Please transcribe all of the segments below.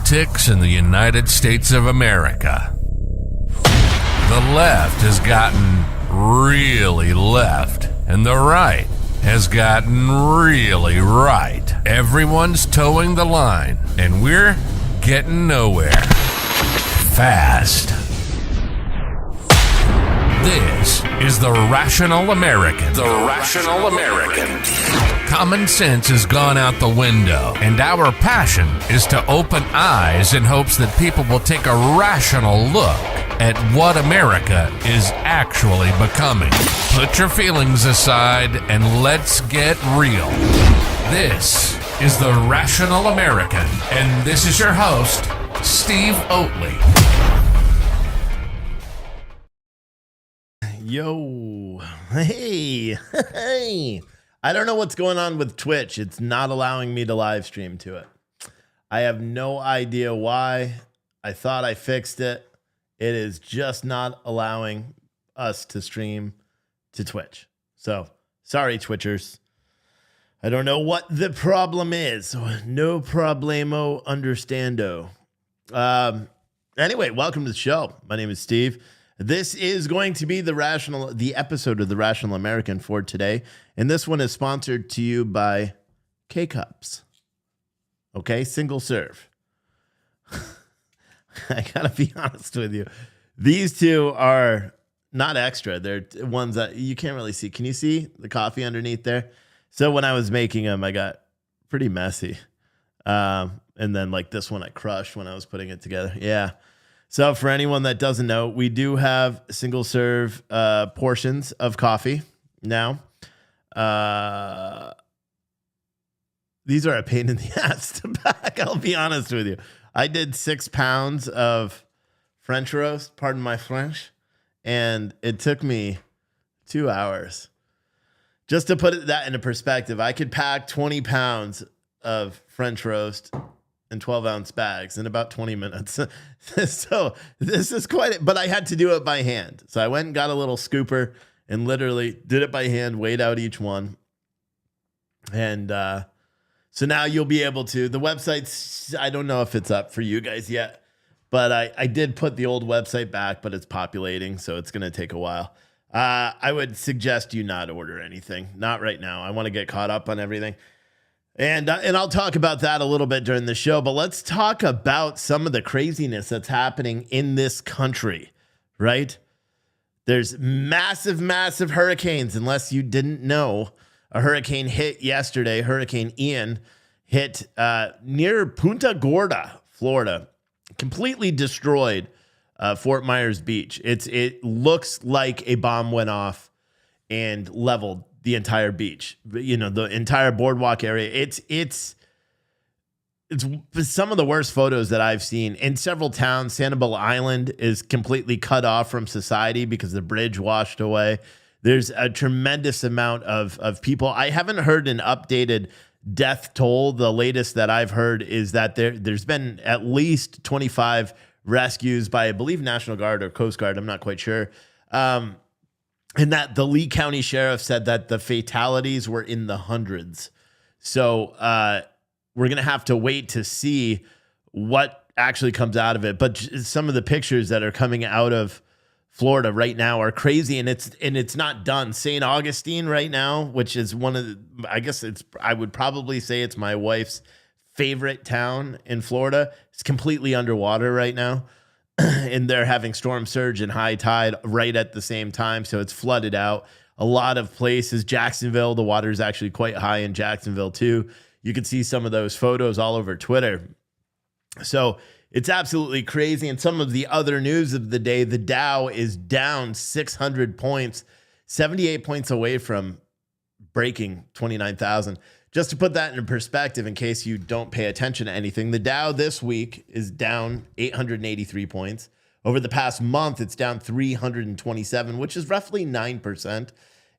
politics in the United States of America. The left has gotten really left, and the right has gotten really right. Everyone's towing the line, and we're getting nowhere. Fast. This is the Rational American. The Rational American. Common sense has gone out the window, and our passion is to open eyes in hopes that people will take a rational look at what America is actually becoming. Put your feelings aside and let's get real. This is the Rational American, and this is your host, Steve Oatley. Yo, hey. I don't know what's going on with Twitch. It's not allowing me to live stream to it. I have no idea why. I thought I fixed it. It is just not allowing us to stream to Twitch. So, sorry, Twitchers. I don't know what the problem is. No problemo understando. Anyway, welcome to the show. My name is Steve. This is going to be the episode of the Rational American for today. And this one is sponsored to you by K-Cups. Okay, single serve. I gotta be honest with you. These two are not extra. They're ones that you can't really see. Can you see the coffee underneath there? So when I was making them, I got pretty messy. And then like this one I crushed when I was putting it together. Yeah. So for anyone that doesn't know, we do have single serve portions of coffee now. These are a pain in the ass to pack. I'll be honest with you. I did 6 pounds of French roast, pardon my French, and it took me 2 hours. Just to put that into perspective, I could pack 20 pounds of French roast in 12-ounce bags in about 20 minutes. So this is but I had to do it by hand. So I went and got a little scooper and literally did it by hand, weighed out each one. And so now you'll be able to, the website's, I don't know if it's up for you guys yet, but I did put the old website back, but it's populating, so it's going to take a while. I would suggest you not order anything. Not right now. I want to get caught up on everything. And I'll talk about that a little bit during the show, but let's talk about some of the craziness that's happening in this country, right? There's massive, massive hurricanes, unless you didn't know. A hurricane hit yesterday. Hurricane Ian hit near Punta Gorda, Florida. Completely destroyed Fort Myers Beach. It looks like a bomb went off and leveled the entire beach, you know, the entire boardwalk area. It's some of the worst photos that I've seen in several towns. Sanibel Island is completely cut off from society because the bridge washed away. There's a tremendous amount of people. I haven't heard an updated death toll. The latest that I've heard is that there's been at least 25 rescues by, I believe, National Guard or Coast Guard. I'm not quite sure. And that the Lee County Sheriff said that the fatalities were in the hundreds. So we're going to have to wait to see what actually comes out of it. But some of the pictures that are coming out of Florida right now are crazy, and it's not done. St. Augustine right now, which is one of the, I would probably say it's my wife's favorite town in Florida. It's completely underwater right now. And they're having storm surge and high tide right at the same time. So it's flooded out. A lot of places, Jacksonville, the water is actually quite high in Jacksonville too. You can see some of those photos all over Twitter. So it's absolutely crazy. And some of the other news of the day, the Dow is down 600 points, 78 points away from breaking 29,000. Just to put that in perspective, in case you don't pay attention to anything, the Dow this week is down 883 points. Over the past month, it's down 327, which is roughly 9%.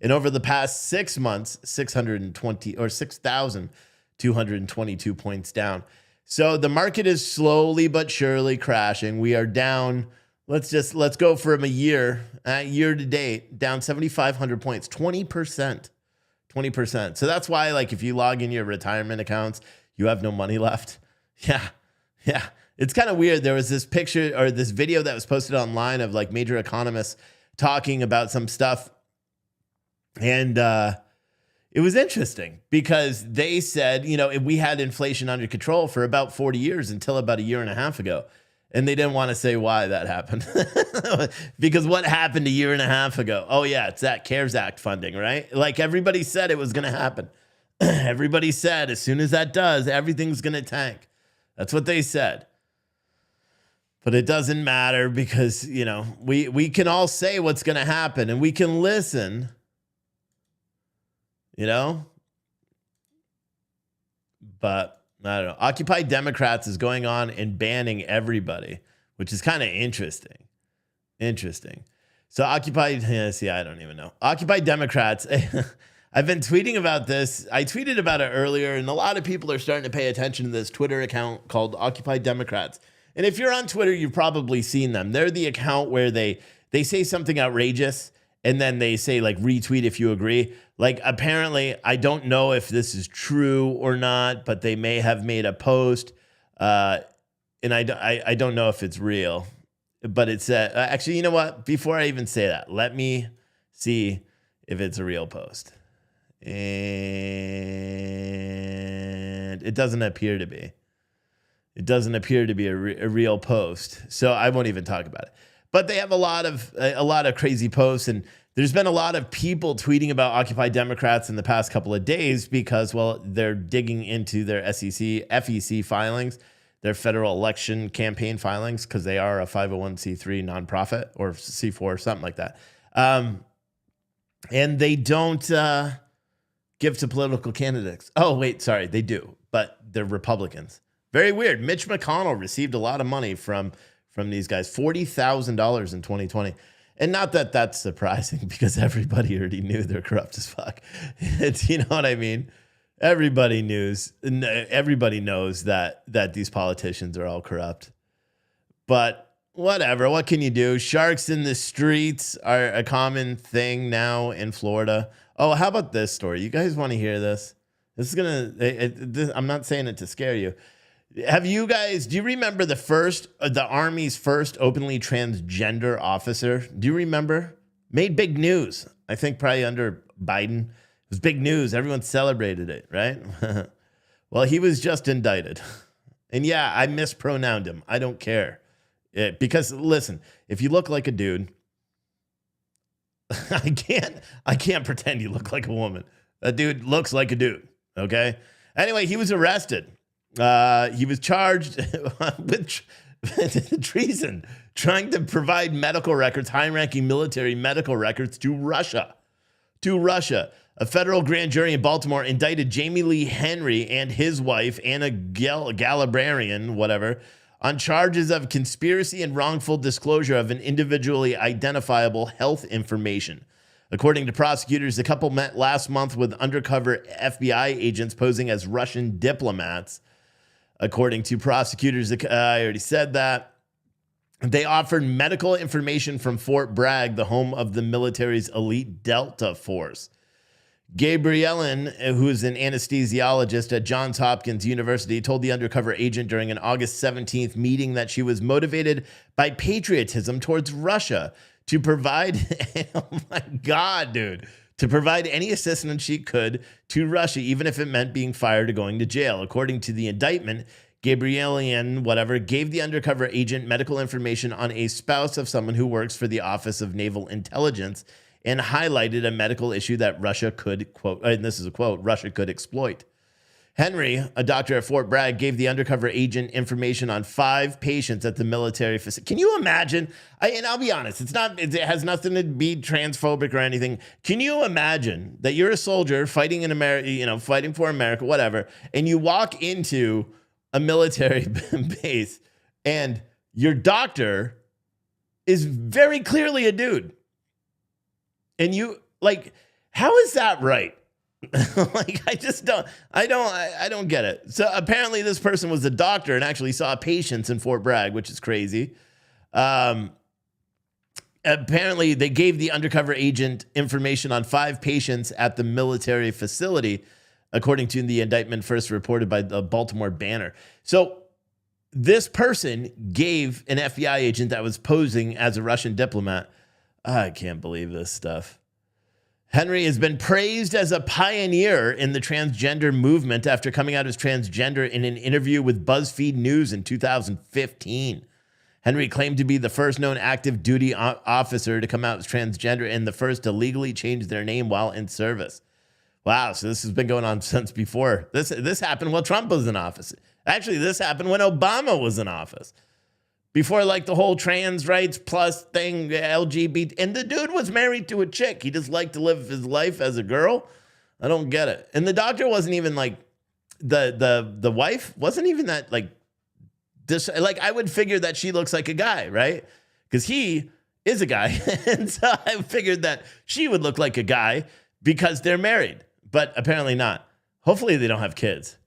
And over the past 6 months, 6,222 points down. So the market is slowly but surely crashing. We are down, let's go from a year to date, down 7,500 points, 20%. 20%. So that's why, like, if you log in your retirement accounts, you have no money left. Yeah. It's kind of weird. There was this picture or this video that was posted online of like major economists talking about some stuff. And it was interesting because they said, we had inflation under control for about 40 years until about a year and a half ago. And they didn't want to say why that happened. Because what happened a year and a half ago? Oh, yeah, it's that CARES Act funding, right? Like everybody said it was going to happen. Everybody said as soon as that does, everything's going to tank. That's what they said. But it doesn't matter because, we can all say what's going to happen and we can listen, But I don't know. Occupy Democrats is going on and banning everybody, which is kind of interesting. So Occupy, I don't even know. Occupy Democrats. I've been tweeting about this. I tweeted about it earlier, and a lot of people are starting to pay attention to this Twitter account called Occupy Democrats. And if you're on Twitter, you've probably seen them. They're the account where they say something outrageous, and then they say, like, retweet if you agree. Like, apparently, I don't know if this is true or not, but they may have made a post, and I don't know if it's real. But it's actually, you know what? Before I even say that, let me see if it's a real post. And it doesn't appear to be. It doesn't appear to be a real post, so I won't even talk about it. But they have a lot of crazy posts, and there's been a lot of people tweeting about Occupy Democrats in the past couple of days because, well, they're digging into their FEC filings, their federal election campaign filings, because they are a 501c3 nonprofit or C4, something like that. And they don't give to political candidates. Oh, wait, sorry, they do, but they're Republicans. Very weird. Mitch McConnell received a lot of money from these guys, $40,000 in 2020. And not that that's surprising because everybody already knew they're corrupt as fuck. You know what I mean? Everybody knows that these politicians are all corrupt. But whatever, what can you do? Sharks in the streets are a common thing now in Florida. Oh, how about this story? You guys want to hear this? This is I'm not saying it to scare you. Do you remember the Army's first openly transgender officer? Do you remember? Made big news. I think probably under Biden. It was big news. Everyone celebrated it, right? Well, he was just indicted. And yeah, I mispronounced him. I don't care. Because listen, if you look like a dude, I can't pretend you look like a woman. A dude looks like a dude, okay? Anyway, he was arrested. He was charged with treason, trying to provide medical records, high-ranking military medical records to Russia. A federal grand jury in Baltimore indicted Jamie Lee Henry and his wife, Anna Gallibrarian, on charges of conspiracy and wrongful disclosure of an individually identifiable health information. According to prosecutors, the couple met last month with undercover FBI agents posing as Russian diplomats. According to prosecutors, I already said that. They offered medical information from Fort Bragg, the home of the military's elite Delta Force. Gabriellen, who is an anesthesiologist at Johns Hopkins University, told the undercover agent during an August 17th meeting that she was motivated by patriotism towards Russia to provide, oh my God, dude, to provide any assistance she could to Russia, even if it meant being fired or going to jail. According to the indictment, Gabriellen, gave the undercover agent medical information on a spouse of someone who works for the Office of Naval Intelligence and highlighted a medical issue that Russia could, quote, and this is a quote, Russia could exploit. Henry, a doctor at Fort Bragg, gave the undercover agent information on 5 patients at the military facility. Can you imagine? And I'll be honest, it has nothing to be transphobic or anything. Can you imagine that you're a soldier fighting in America, fighting for America, whatever, and you walk into a military base and your doctor is very clearly a dude? And you, how is that right? I don't get it. So apparently this person was a doctor and actually saw patients in Fort Bragg, which is crazy. Apparently they gave the undercover agent information on 5 patients at the military facility, according to the indictment first reported by the Baltimore Banner. So this person gave an FBI agent that was posing as a Russian diplomat. I can't believe this stuff. Henry has been praised as a pioneer in the transgender movement after coming out as transgender in an interview with BuzzFeed News in 2015. Henry claimed to be the first known active duty officer to come out as transgender and the first to legally change their name while in service. Wow, so this has been going on since before. This happened while Trump was in office. Actually, this happened when Obama was in office. Before, like, the whole trans rights plus thing, LGBT, and the dude was married to a chick. He just liked to live his life as a girl. I don't get it. And the doctor wasn't even like, the wife wasn't even that, like, this. Like, I would figure that she looks like a guy, right? Because he is a guy. And so I figured that she would look like a guy because they're married, but apparently not. Hopefully they don't have kids.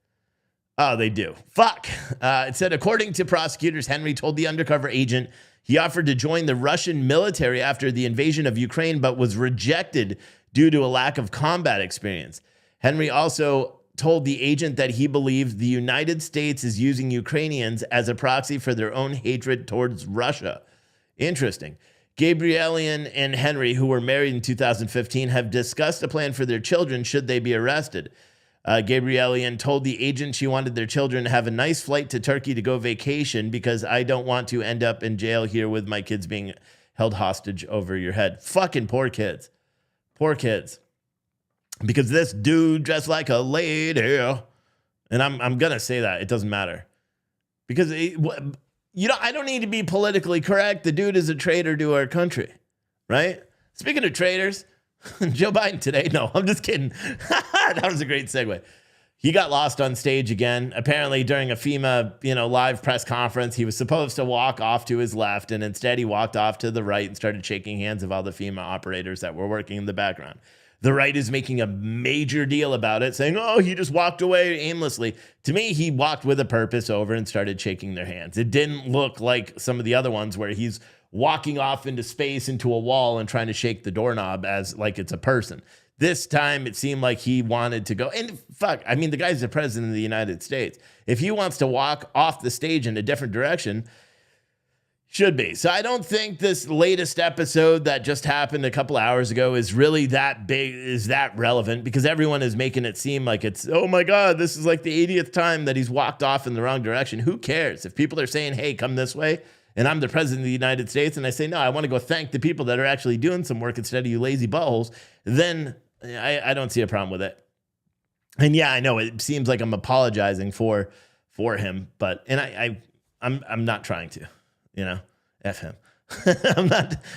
Oh, they do. Fuck. It said, according to prosecutors, Henry told the undercover agent he offered to join the Russian military after the invasion of Ukraine, but was rejected due to a lack of combat experience. Henry also told the agent that he believed the United States is using Ukrainians as a proxy for their own hatred towards Russia. Interesting. Gabrielian and Henry, who were married in 2015, have discussed a plan for their children should they be arrested. Gabrielian told the agent she wanted their children to have a nice flight to Turkey to go vacation because I don't want to end up in jail here with my kids being held hostage over your head. Fucking poor kids. Poor kids. Because this dude dressed like a lady, and I'm going to say that. It doesn't matter. Because, I don't need to be politically correct. The dude is a traitor to our country, right? Speaking of traitors, Joe Biden today. No, I'm just kidding. That was a great segue. He got lost on stage again. Apparently during a FEMA, live press conference, he was supposed to walk off to his left, and instead he walked off to the right and started shaking hands of all the FEMA operators that were working in the background. The right is making a major deal about it, saying, oh, he just walked away aimlessly. To me, he walked with a purpose over and started shaking their hands. It didn't look like some of the other ones where he's walking off into space, into a wall, and trying to shake the doorknob as like it's a person. This time, it seemed like he wanted to go. And fuck, I mean, the guy's the president of the United States. If he wants to walk off the stage in a different direction, should be. So I don't think this latest episode that just happened a couple hours ago is really that big, is that relevant, because everyone is making it seem like it's, oh my God, this is like the 80th time that he's walked off in the wrong direction. Who cares? If people are saying, hey, come this way, and I'm the president of the United States, and I say, no, I want to go thank the people that are actually doing some work instead of you lazy buttholes, then I don't see a problem with it. And yeah, I know it seems like I'm apologizing for him, but I'm not trying to, F him.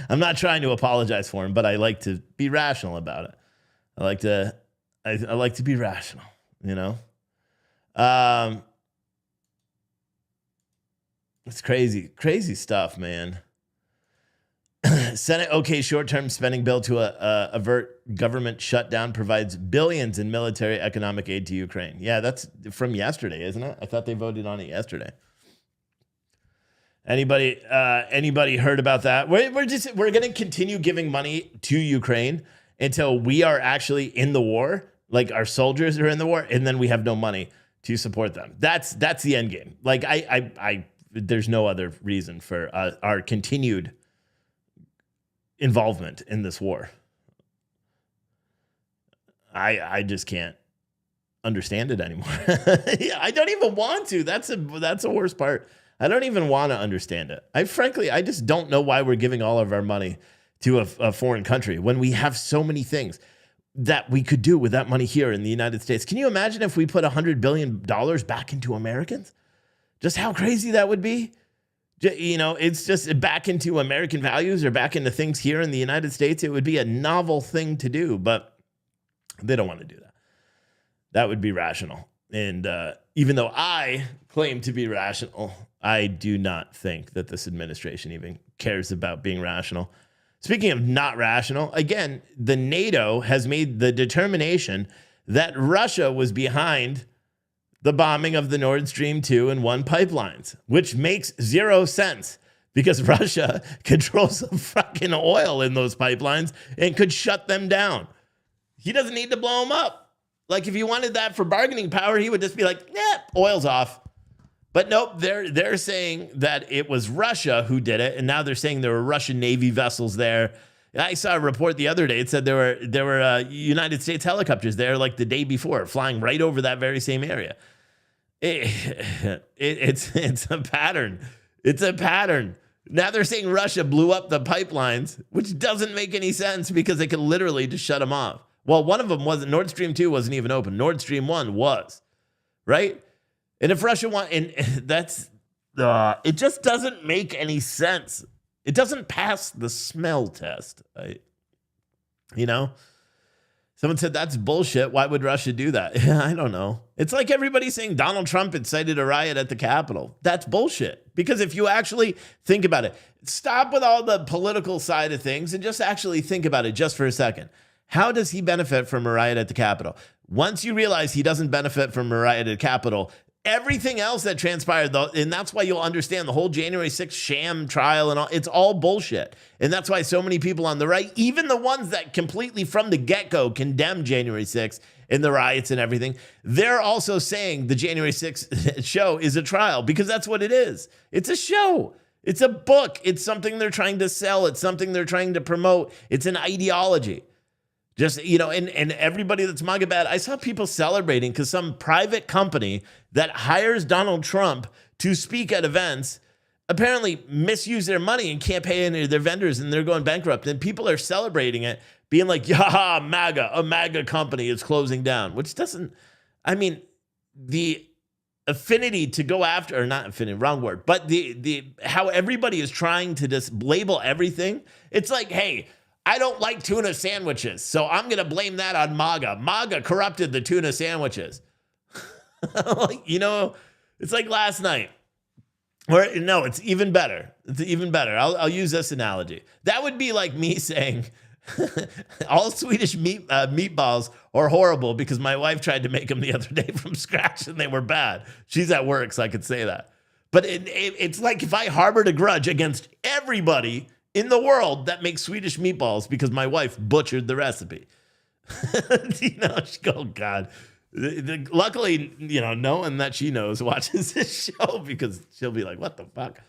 I'm not trying to apologize for him, but I like to be rational about it. I like to be rational, It's crazy stuff, man. Senate okay short-term spending bill to avert government shutdown, provides billions in military economic aid to Ukraine. Yeah, that's from yesterday, isn't it? I thought they voted on it yesterday. Anybody heard about that? We're going to continue giving money to Ukraine until we are actually in the war, like our soldiers are in the war, and then we have no money to support them. That's the end game. Like I there's no other reason for our continued involvement in this war. I just can't understand it anymore. I don't even want to. That's the worst part. I don't even want to understand it. I just don't know why we're giving all of our money to a foreign country when we have so many things that we could do with that money here in the United States. Can you imagine if we put $100 billion back into Americans? Just how crazy that would be. It's just back into American values or back into things here in the United States. It would be a novel thing to do, but they don't want to do that. That would be rational. And even though I claim to be rational, I do not think that this administration even cares about being rational. Speaking of not rational, again, the NATO has made the determination that Russia was behind the bombing of the Nord Stream 2 and 1 pipelines, which makes zero sense because Russia controls the fucking oil in those pipelines and could shut them down. He doesn't need to blow them up. Like if he wanted that for bargaining power, he would just be like, oil's off. But nope, they're saying that it was Russia who did it, and now they're saying there were Russian Navy vessels there. I saw a report the other day. It said there were United States helicopters there like the day before, flying right over that very same area. It's a pattern. It's a pattern. Now they're saying Russia blew up the pipelines, which doesn't make any sense because they could literally just shut them off. Well, one of them wasn't. Nord Stream 2 wasn't even open. Nord Stream 1 was, right? And if Russia and that's, it just doesn't make any sense. It doesn't pass the smell test. Someone said that's bullshit. Why would Russia do that? I don't know. It's like everybody saying Donald Trump incited a riot at the Capitol. That's bullshit. Because if you actually think about it, stop with all the political side of things and just actually think about it just for a second. How does he benefit from a riot at the Capitol? Once you realize he doesn't benefit from a riot at the Capitol, everything else that transpired, though, and that's why you'll understand the whole January 6th sham trial and all, it's all bullshit. And that's why so many people on the right, even the ones that completely from the get-go condemn January 6th and the riots and everything, they're also saying the January 6th show is a trial because that's what it is. It's a show. It's a book. It's something they're trying to sell. It's something they're trying to promote. It's an ideology. Just, and everybody that's MAGA bad, I saw people celebrating because some private company that hires Donald Trump to speak at events apparently misuse their money and can't pay any of their vendors and they're going bankrupt. And people are celebrating it, being like, yeah, MAGA, a MAGA company is closing down, which doesn't, the affinity to go after, or not affinity, wrong word, but the how everybody is trying to just label everything. It's like, hey, I don't like tuna sandwiches, so I'm going to blame that on MAGA. MAGA corrupted the tuna sandwiches. It's like last night. Or no, it's even better. It's even better. I'll use this analogy. That would be like me saying all Swedish meatballs are horrible because my wife tried to make them the other day from scratch and they were bad. She's at work, so I could say that. But it's like if I harbored a grudge against everybody in the world that makes Swedish meatballs because my wife butchered the recipe. Oh God. Luckily, no one that she knows watches this show because she'll be like, what the fuck?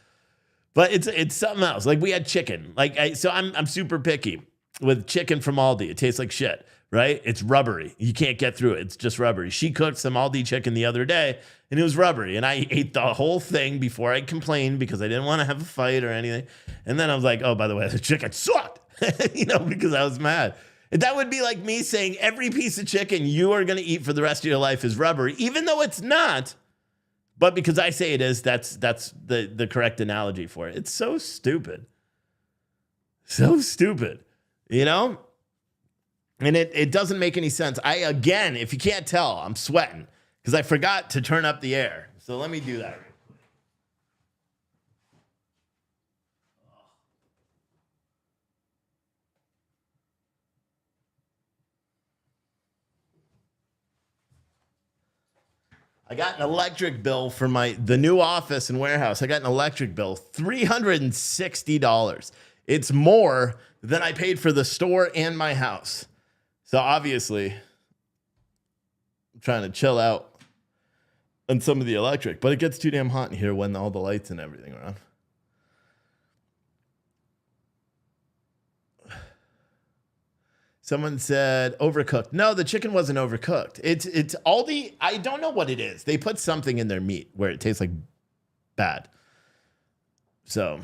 But it's something else. Like we had chicken. So I'm super picky with chicken from Aldi. It tastes like shit, right? It's rubbery. You can't get through it. It's just rubbery. She cooked some Aldi chicken the other day and it was rubbery. And I ate the whole thing before I complained because I didn't want to have a fight or anything. And then I was like, oh, by the way, the chicken sucked, because I was mad. And that would be like me saying every piece of chicken you are going to eat for the rest of your life is rubbery, even though it's not. But because I say it is, that's the correct analogy for it. It's so stupid. So stupid, And it doesn't make any sense. Again, if you can't tell, I'm sweating because I forgot to turn up the air. So let me do that. I got an electric bill for the new office and warehouse. I got an electric bill, $360. It's more than I paid for the store and my house. So obviously, I'm trying to chill out on some of the electric, but it gets too damn hot in here when all the lights and everything are on. Someone said overcooked. No, the chicken wasn't overcooked. It's Aldi. I don't know what it is. They put something in their meat where it tastes like bad. So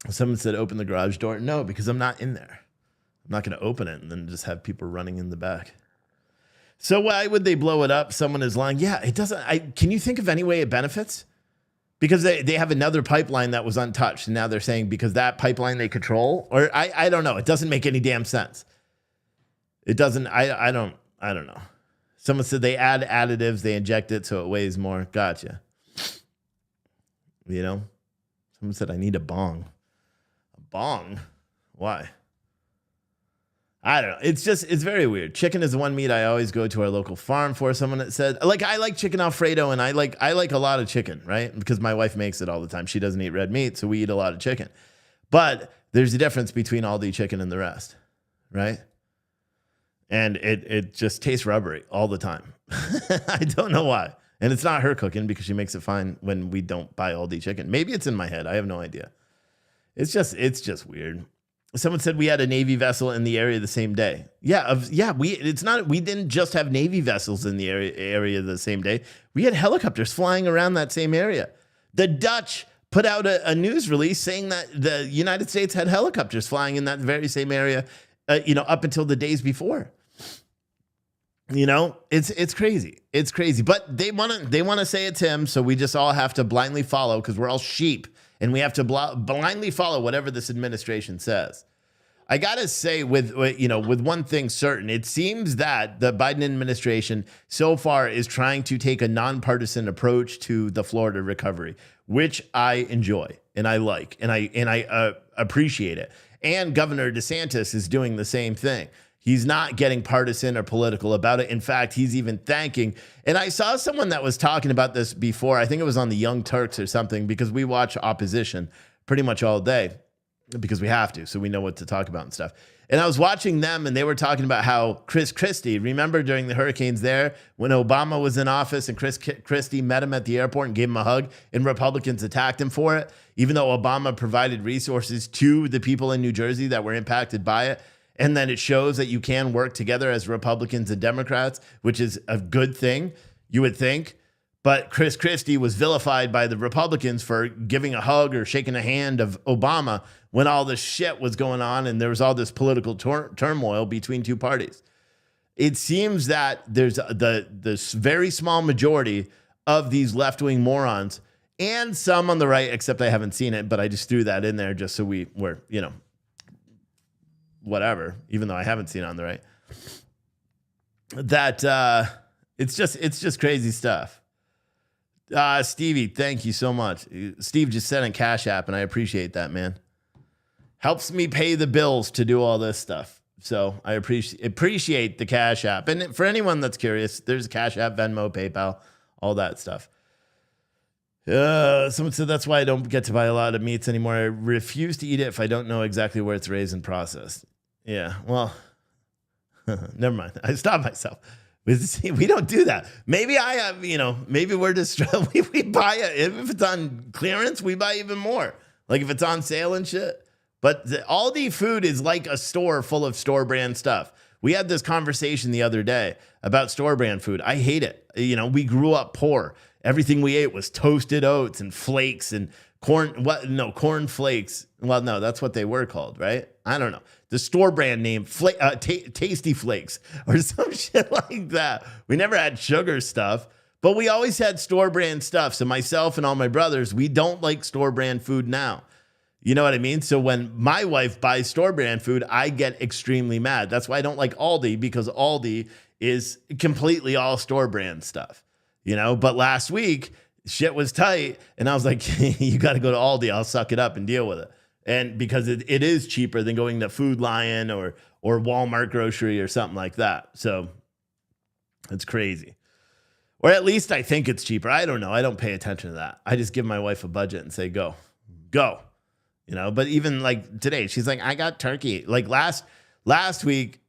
someone said open the garage door. No, because I'm not in there. I'm not going to open it and then just have people running in the back. So why would they blow it up? Someone is lying. Yeah, it doesn't. Can you think of any way it benefits? Because they have another pipeline that was untouched. And now they're saying because that pipeline they control, or I don't know. It doesn't make any damn sense. It doesn't. I don't know. Someone said they add additives. They inject it so it weighs more. Gotcha. Someone said I need a bong. A bong? Why? I don't know. It's very weird. Chicken is the one meat I always go to our local farm for. Someone that said, I like chicken Alfredo and I like a lot of chicken, right? Because my wife makes it all the time. She doesn't eat red meat, so we eat a lot of chicken. But there's a difference between Aldi chicken and the rest, right? And it just tastes rubbery all the time. I don't know why. And it's not her cooking because she makes it fine when we don't buy Aldi chicken. Maybe it's in my head. I have no idea. It's just weird. Someone said we had a Navy vessel in the area the same day. We didn't just have Navy vessels in the area the same day. We had helicopters flying around that same area. The Dutch put out a news release saying that the United States had helicopters flying in that very same area, up until the days before. It's crazy. It's crazy. But they want to say it's him, so we just all have to blindly follow because we're all sheep. And we have to blindly follow whatever this administration says. I got to say, with one thing certain, it seems that the Biden administration so far is trying to take a nonpartisan approach to the Florida recovery, which I enjoy and I like and I appreciate it. And Governor DeSantis is doing the same thing. He's not getting partisan or political about it. In fact, he's even thanking. And I saw someone that was talking about this before. I think it was on the Young Turks or something, because we watch opposition pretty much all day because we have to. So we know what to talk about and stuff. And I was watching them and they were talking about how Chris Christie, remember during the hurricanes there when Obama was in office and Chris Christie met him at the airport and gave him a hug and Republicans attacked him for it, even though Obama provided resources to the people in New Jersey that were impacted by it. And then it shows that you can work together as Republicans and Democrats, which is a good thing, you would think. But Chris Christie was vilified by the Republicans for giving a hug or shaking a hand of Obama when all this shit was going on and there was all this political turmoil between two parties. It seems that there's this very small majority of these left-wing morons and some on the right, except I haven't seen it, but I just threw that in there just so we're, whatever, even though I haven't seen it on the right, that it's just crazy stuff. Stevie, thank you so much. Steve just sent in Cash App, and I appreciate that, man. Helps me pay the bills to do all this stuff. So I appreciate the Cash App. And for anyone that's curious, there's a Cash App, Venmo, PayPal, all that stuff. Someone said that's why I don't get to buy a lot of meats anymore. I refuse to eat it if I don't know exactly where it's raised and processed. Yeah, well, never mind. I stopped myself. We don't do that. Maybe I have, maybe we're just, we buy it. If it's on clearance, we buy even more. Like if it's on sale and shit. But Aldi food is like a store full of store brand stuff. We had this conversation the other day about store brand food. I hate it. We grew up poor. Everything we ate was toasted oats and flakes and corn. Corn flakes. Well, no, that's what they were called, right? I don't know. The store brand name, Tasty Flakes or some shit like that. We never had sugar stuff, but we always had store brand stuff. So myself and all my brothers, we don't like store brand food now. You know what I mean? So when my wife buys store brand food, I get extremely mad. That's why I don't like Aldi, because Aldi is completely all store brand stuff. But last week shit was tight and I was like, you got to go to Aldi. I'll suck it up and deal with it. And because it is cheaper than going to Food Lion or Walmart grocery or something like that. So it's crazy. Or at least I think it's cheaper. I don't know. I don't pay attention to that. I just give my wife a budget and say, go. But even like today, she's like, I got turkey. Like last week,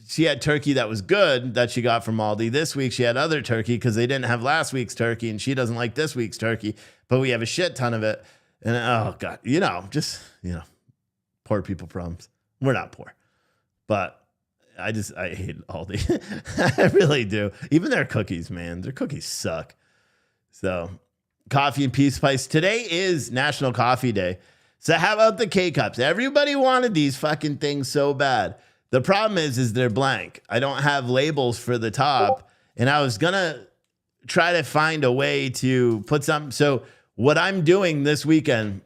she had turkey that was good that she got from Aldi. This week, she had other turkey because they didn't have last week's turkey and she doesn't like this week's turkey, but we have a shit ton of it. And oh God, poor people problems. We're not poor, but I hate Aldi. I really do. Even their cookies, man, their cookies suck. So coffee and peace spice. Today is National Coffee Day. So how about the K-Cups? Everybody wanted these fucking things so bad. The problem is they're blank. I don't have labels for the top, and I was going to try to find a way to put some. So what I'm doing this weekend,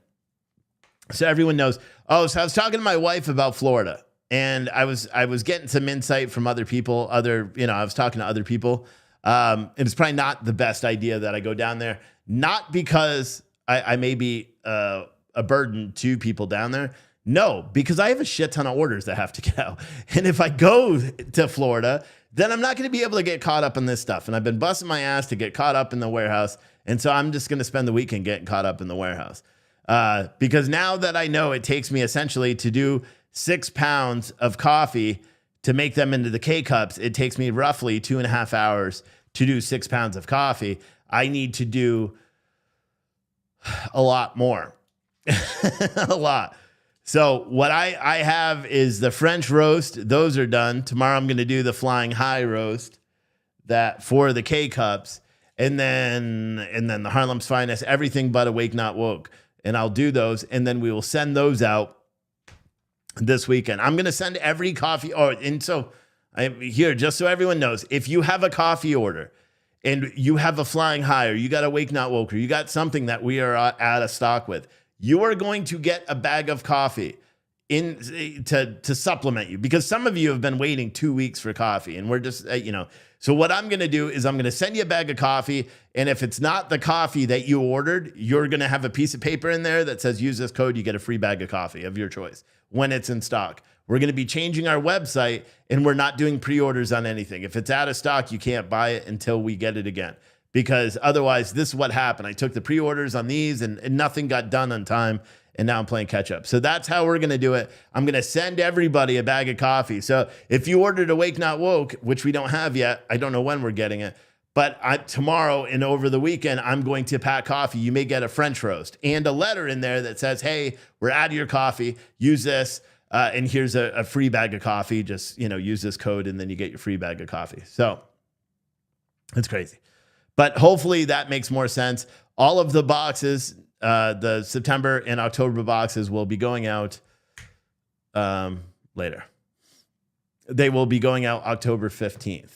so everyone knows. So I was talking to my wife about Florida, and I was getting some insight from other people. I was talking to other people. It's probably not the best idea that I go down there, not because I may be a burden to people down there. No, because I have a shit ton of orders that have to get out. And if I go to Florida, then I'm not going to be able to get caught up in this stuff. And I've been busting my ass to get caught up in the warehouse. And so I'm just going to spend the weekend getting caught up in the warehouse. Because now that I know it takes me essentially to do 6 pounds of coffee to make them into the K-Cups, it takes me roughly 2.5 hours to do 6 pounds of coffee. I need to do a lot more, a lot. So what I have is the French roast. Those are done. Tomorrow I'm going to do the flying high roast that for the K cups, and then the Harlem's Finest, everything but Awake Not Woke. And I'll do those, and then we will send those out this weekend. I'm going to send every coffee. And so I'm here just so everyone knows, if you have a coffee order and you have a flying high, or you got Awake Not Woke, or you got something that we are out of stock with, you are going to get a bag of coffee to supplement you, because some of you have been waiting 2 weeks for coffee, and we're just, so what I'm going to do is I'm going to send you a bag of coffee. And if it's not the coffee that you ordered, you're going to have a piece of paper in there that says, use this code, you get a free bag of coffee of your choice when it's in stock. We're going to be changing our website, and we're not doing pre-orders on anything. If it's out of stock, you can't buy it until we get it again, because otherwise this is what happened. I took the pre-orders on these and nothing got done on time. And now I'm playing catch up. So that's how we're going to do it. I'm going to send everybody a bag of coffee. So if you ordered Awake Not Woke, which we don't have yet, I don't know when we're getting it, but tomorrow and over the weekend, I'm going to pack coffee. You may get a French roast and a letter in there that says, hey, we're out of your coffee. Use this. And here's a free bag of coffee. Just, use this code, and then you get your free bag of coffee. So it's crazy. But hopefully that makes more sense. All of the boxes, the September and October boxes, will be going out later. They will be going out October 15th.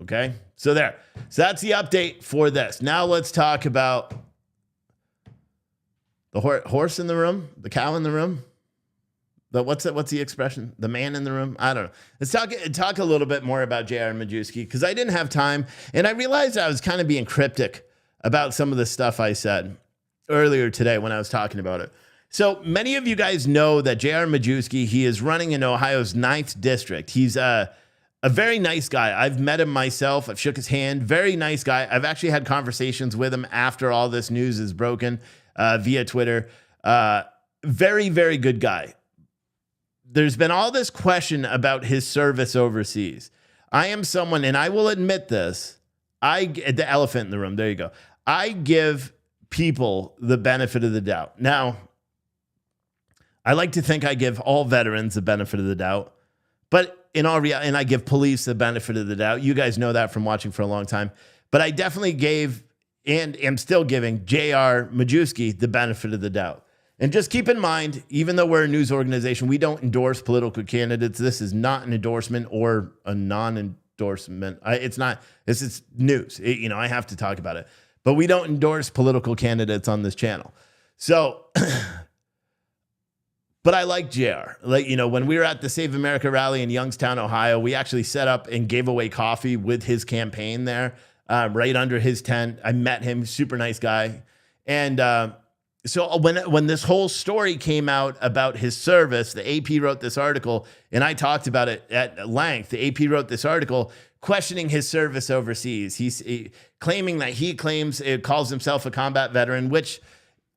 Okay. So there. So that's the update for this. Now let's talk about the horse in the room, the cow in the room. What's the expression? The man in the room? I don't know. Let's talk a little bit more about J.R. Majewski, because I didn't have time, and I realized I was kind of being cryptic about some of the stuff I said earlier today when I was talking about it. So many of you guys know that J.R. Majewski, he is running in Ohio's 9th district. He's a very nice guy. I've met him myself. I've shook his hand. Very nice guy. I've actually had conversations with him after all this news is broken via Twitter. Very, very good guy. There's been all this question about his service overseas. I am someone, and I will admit this, the elephant in the room, there you go. I give people the benefit of the doubt. Now, I like to think I give all veterans the benefit of the doubt, but in all reality, and I give police the benefit of the doubt. You guys know that from watching for a long time, but I definitely gave and am still giving J.R. Majewski the benefit of the doubt. And just keep in mind, even though we're a news organization, we don't endorse political candidates. This is not an endorsement or a non-endorsement. It's not. This is news. I have to talk about it. But we don't endorse political candidates on this channel. So, but I like JR. When we were at the Save America rally in Youngstown, Ohio, we actually set up and gave away coffee with his campaign there, right under his tent. I met him, super nice guy. And so when this whole story came out about his service, the AP wrote this article, and I talked about it at length. The AP wrote this article questioning his service overseas. He's claiming that he calls himself a combat veteran, which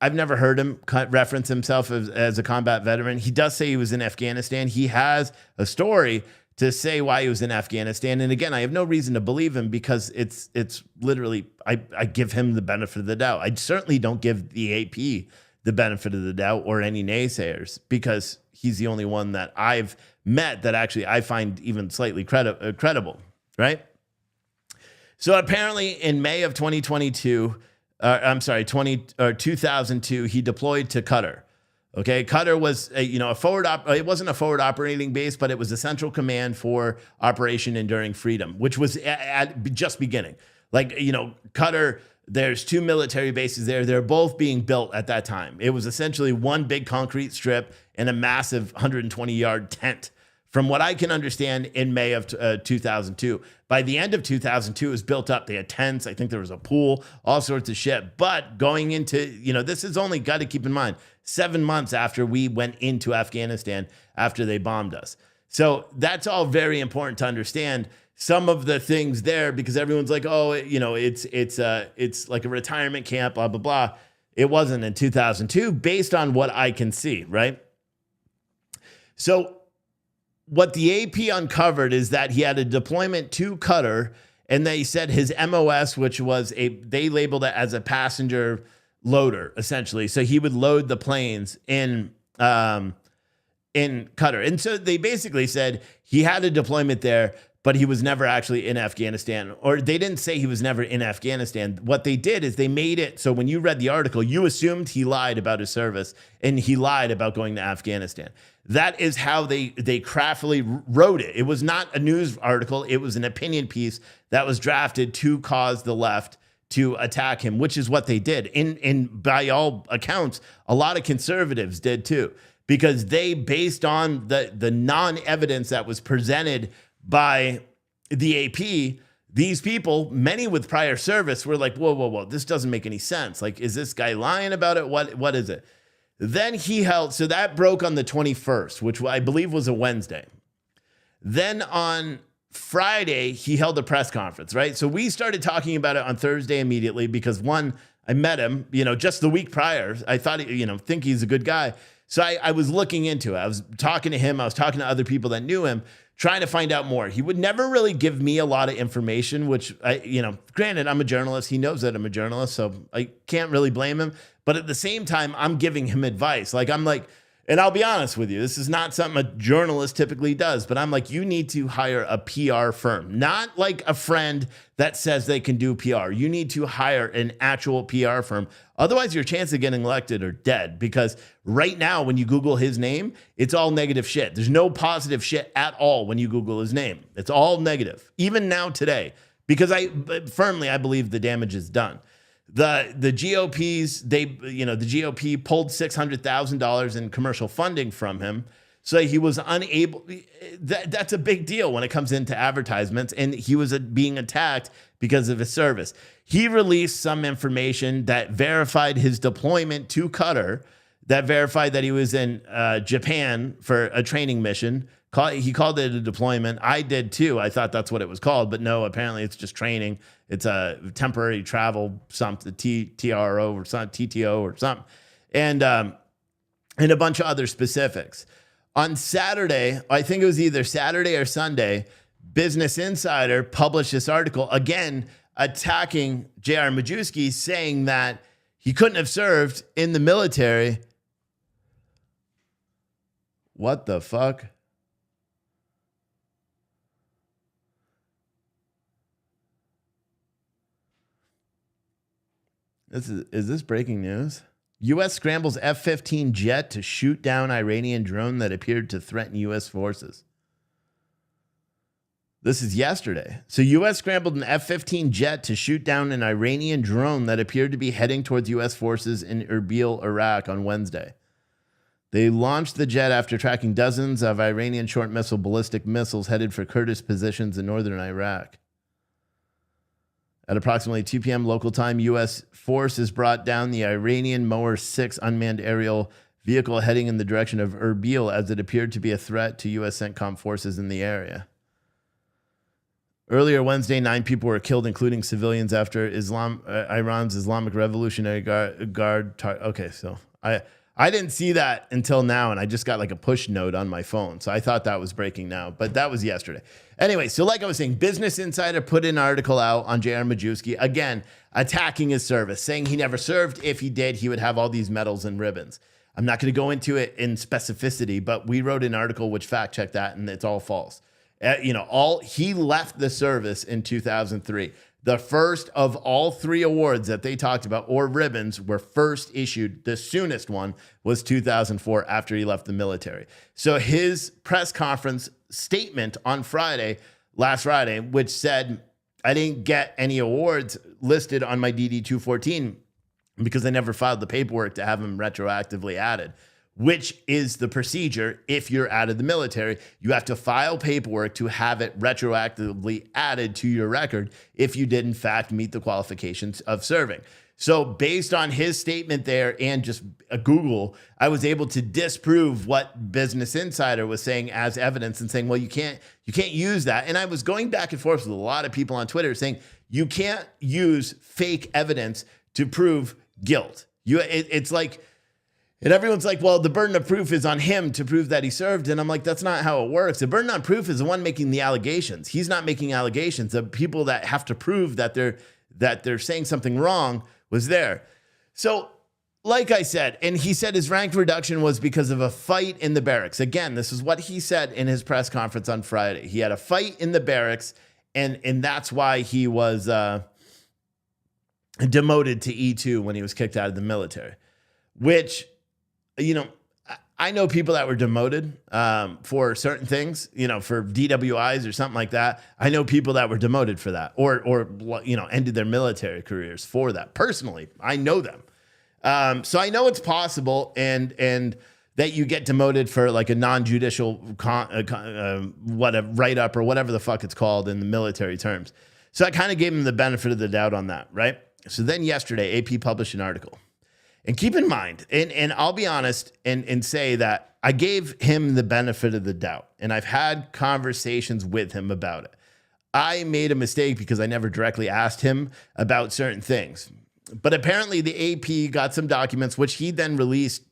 I've never heard him reference himself as a combat veteran. He does say he was in Afghanistan. He has a story to say why he was in Afghanistan. And again, I have no reason to believe him, because it's literally, I give him the benefit of the doubt. I certainly don't give the AP the benefit of the doubt, or any naysayers, because he's the only one that I've met that actually I find even slightly credible, right? So apparently in May of 2002, 2002, he deployed to Qatar. Okay, Qatar was it wasn't a forward operating base, but it was a central command for Operation Enduring Freedom, which was at just beginning. Qatar, there's 2 military bases there. They're both being built at that time. It was essentially one big concrete strip and a massive 120-yard tent, from what I can understand, in May of 2002. By the end of 2002, it was built up. They had tents. I think there was a pool, all sorts of shit. But going into, this is only, got to keep in mind, 7 months after we went into Afghanistan, after they bombed us. So that's all very important to understand some of the things there, because everyone's like, oh, it's like a retirement camp, blah, blah, blah. It wasn't in 2002, based on what I can see, right? So what the AP uncovered is that he had a deployment to Qatar, And they said his MOS, which was they labeled it as a passenger loader, essentially. So he would load the planes in Qatar. And so they basically said he had a deployment there, but he was never actually in Afghanistan. Or they didn't say he was never in Afghanistan. What they did is they made it so when you read the article, you assumed he lied about his service and he lied about going to Afghanistan. That is how they craftily wrote it. It was not a news article. It was an opinion piece that was drafted to cause the left to attack him, which is what they did. And by all accounts, a lot of conservatives did too, because they, based on the non-evidence that was presented by the AP, these people, many with prior service, were like, whoa, this doesn't make any sense. Like, is this guy lying about it? What is it? Then he held, so that broke on the 21st, which I believe was a Wednesday. Then on Friday, he held a press conference, right? So we started talking about it on Thursday immediately because, one, I met him, just the week prior. I thought, think he's a good guy. So I was looking into it. I was talking to him. I was talking to other people that knew him, trying to find out more. He would never really give me a lot of information, which granted, I'm a journalist. He knows that I'm a journalist, so I can't really blame him. But at the same time, I'm giving him advice. And I'll be honest with you, this is not something a journalist typically does, but I'm like, you need to hire a PR firm, not like a friend that says they can do PR. You need to hire an actual PR firm. Otherwise, your chance of getting elected are dead, because right now, when you Google his name, it's all negative shit. There's no positive shit at all when you Google his name. It's all negative, even now today, because I believe the damage is done. The GOP's, the GOP pulled $600,000 in commercial funding from him. So he was unable, that's a big deal when it comes into advertisements. And he was being attacked because of his service. He released some information that verified his deployment to Qatar, that verified that he was in Japan for a training mission. He called it a deployment. I did too. I thought that's what it was called, but no, apparently it's just training. It's a temporary travel, something, TRO or something, TTO or something, and a bunch of other specifics. On Saturday, I think it was either Saturday or Sunday, Business Insider published this article, again, attacking J.R. Majewski, saying that he couldn't have served in the military. What the fuck? Is this breaking news? U.S. scrambles F-15 jet to shoot down Iranian drone that appeared to threaten U.S. forces. This is yesterday. So U.S. scrambled an F-15 jet to shoot down an Iranian drone that appeared to be heading towards U.S. forces in Erbil, Iraq on Wednesday. They launched the jet after tracking dozens of Iranian short missile ballistic missiles headed for Kurdish positions in northern Iraq. At approximately 2 p.m. local time, U.S. forces brought down the Iranian Mower 6 unmanned aerial vehicle heading in the direction of Erbil as it appeared to be a threat to U.S. CENTCOM forces in the area. Earlier Wednesday, 9 people were killed, including civilians, after Iran's Islamic Revolutionary Guard. Okay, so I didn't see that until now, and I just got like a push note on my phone. So I thought that was breaking now, but that was yesterday. Anyway, so like I was saying, Business Insider put an article out on J.R. Majewski, again, attacking his service, saying he never served. If he did, he would have all these medals and ribbons. I'm not going to go into it in specificity, but we wrote an article which fact-checked that, and it's all false. He left the service in 2003. The first of all 3 awards that they talked about, or ribbons, were first issued. The soonest one was 2004 after he left the military. So his press conference statement on last Friday, which said, I didn't get any awards listed on my DD-214 because I never filed the paperwork to have them retroactively added, which is the procedure. If you're out of the military, you have to file paperwork to have it retroactively added to your record if you did in fact meet the qualifications of serving. So based on his statement there and just a Google, I was able to disprove what Business Insider was saying as evidence and saying, well, you can't use that. And I was going back and forth with a lot of people on Twitter saying, you can't use fake evidence to prove guilt. It's like, And everyone's like, well, the burden of proof is on him to prove that he served. And I'm like, that's not how it works. The burden on proof is the one making the allegations. He's not making allegations. The people that have to prove that they're saying something wrong was there. So like I said, and he said his rank reduction was because of a fight in the barracks. Again, this is what he said in his press conference on Friday. He had a fight in the barracks, and that's why he was demoted to E2 when he was kicked out of the military, which, you know, I know people that were demoted for certain things, you know, for DWIs or something like that. I know people that were demoted for that or you know, ended their military careers for that. Personally, I know them. So I know it's possible and that you get demoted for like a non-judicial whatever write-up or whatever the fuck it's called in the military terms. So I kind of gave him the benefit of the doubt on that, right? So then yesterday, AP published an article. And keep in mind, and I'll be honest and say that I gave him the benefit of the doubt. And I've had conversations with him about it. I made a mistake because I never directly asked him about certain things. But apparently the AP got some documents, which he then released,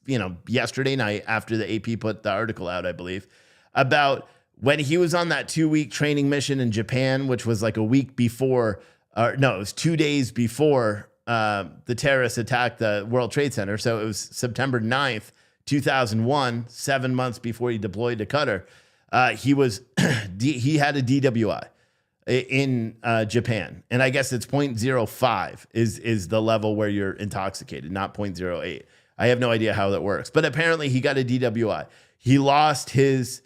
you know, yesterday night after the AP put the article out, I believe, about when he was on that 2-week training mission in Japan, which was like a week before, it was 2 days before the terrorists attacked the World Trade Center. So it was September 9th, 2001, 7 months before he deployed to Qatar. He had a DWI in Japan. And I guess it's 0.05 is the level where you're intoxicated, not 0.08. I have no idea how that works. But apparently he got a DWI. He lost his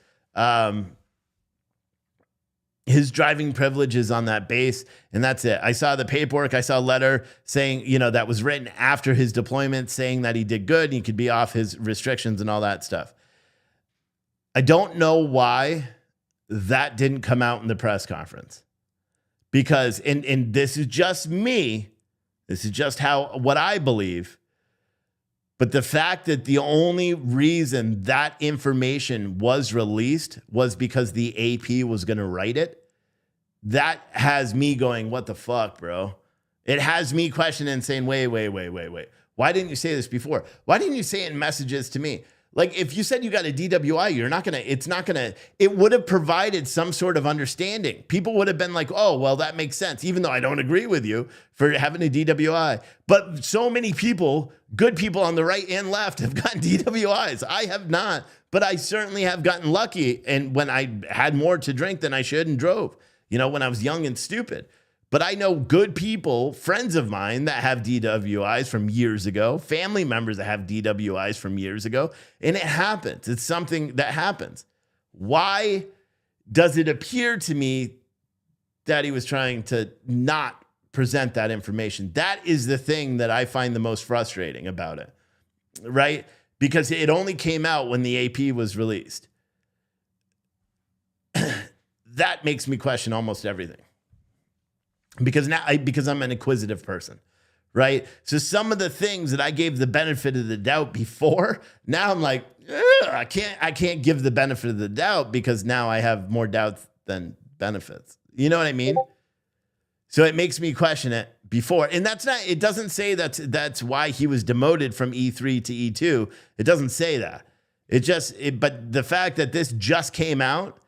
driving privileges on that base, and that's it. I saw the paperwork. I saw a letter saying, you know, that was written after his deployment saying that he did good and he could be off his restrictions and all that stuff. I don't know why that didn't come out in the press conference. Because, and this is just me, this is just what I believe, but the fact that the only reason that information was released was because the AP was going to write it, that has me going, what the fuck, bro? It has me questioning and saying, wait. Why didn't you say this before? Why didn't you say it in messages to me? Like, if you said you got a DWI, it would have provided some sort of understanding. People would have been like, oh, well, that makes sense, even though I don't agree with you for having a DWI. But so many people, good people on the right and left, have gotten DWIs. I have not, but I certainly have gotten lucky. And when I had more to drink than I should and drove, you know, when I was young and stupid. But I know good people, friends of mine that have DWIs from years ago, family members that have DWIs from years ago, and it happens. It's something that happens. Why does it appear to me that he was trying to not present that information? That is the thing that I find the most frustrating about it, right? Because it only came out when the AP was released. That makes me question almost everything. Because I'm an inquisitive person, right? So some of the things that I gave the benefit of the doubt before, now I'm like, I can't give the benefit of the doubt because now I have more doubts than benefits. You know what I mean? So it makes me question it before. And it doesn't say that's why he was demoted from E3 to E2. It doesn't say that. But the fact that this just came out,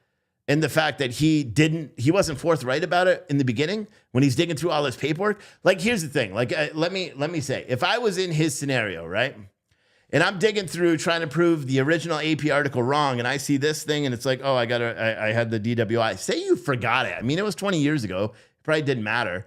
and the fact that he wasn't forthright about it in the beginning when he's digging through all his paperwork. Like, here's the thing. Like, let me say, if I was in his scenario, right, and I'm digging through trying to prove the original AP article wrong, and I see this thing, and it's like, oh, I had the DWI. Say you forgot it. I mean, it was 20 years ago. It probably didn't matter.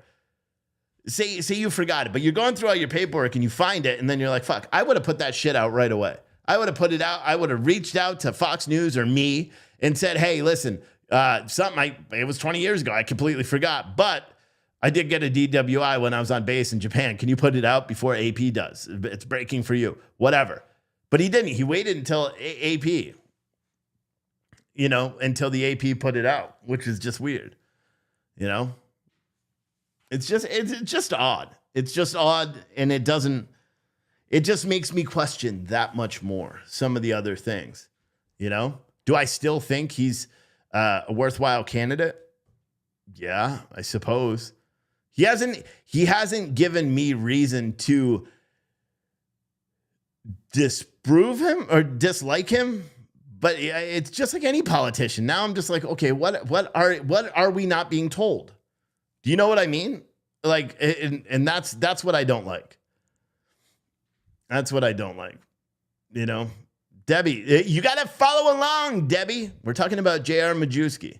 Say you forgot it, but you're going through all your paperwork and you find it, and then you're like, fuck, I would have put that shit out right away. I would have put it out. I would have reached out to Fox News or me and said, hey, listen, it was 20 years ago. I completely forgot, but I did get a DWI when I was on base in Japan. Can you put it out before AP does? It's breaking for you, whatever. But he didn't. He waited until AP, you know, until the AP put it out, which is just weird. You know, it's just odd. It's just odd. And it just makes me question that much more some of the other things, you know? Do I still think he's a worthwhile candidate? Yeah, I suppose. He hasn't given me reason to disprove him or dislike him, but it's just like any politician. Now I'm just like, okay, what are we not being told? Do you know what I mean? Like, and that's what I don't like. That's what I don't like. You know, Debbie, you got to follow along, Debbie. We're talking about J.R. Majewski.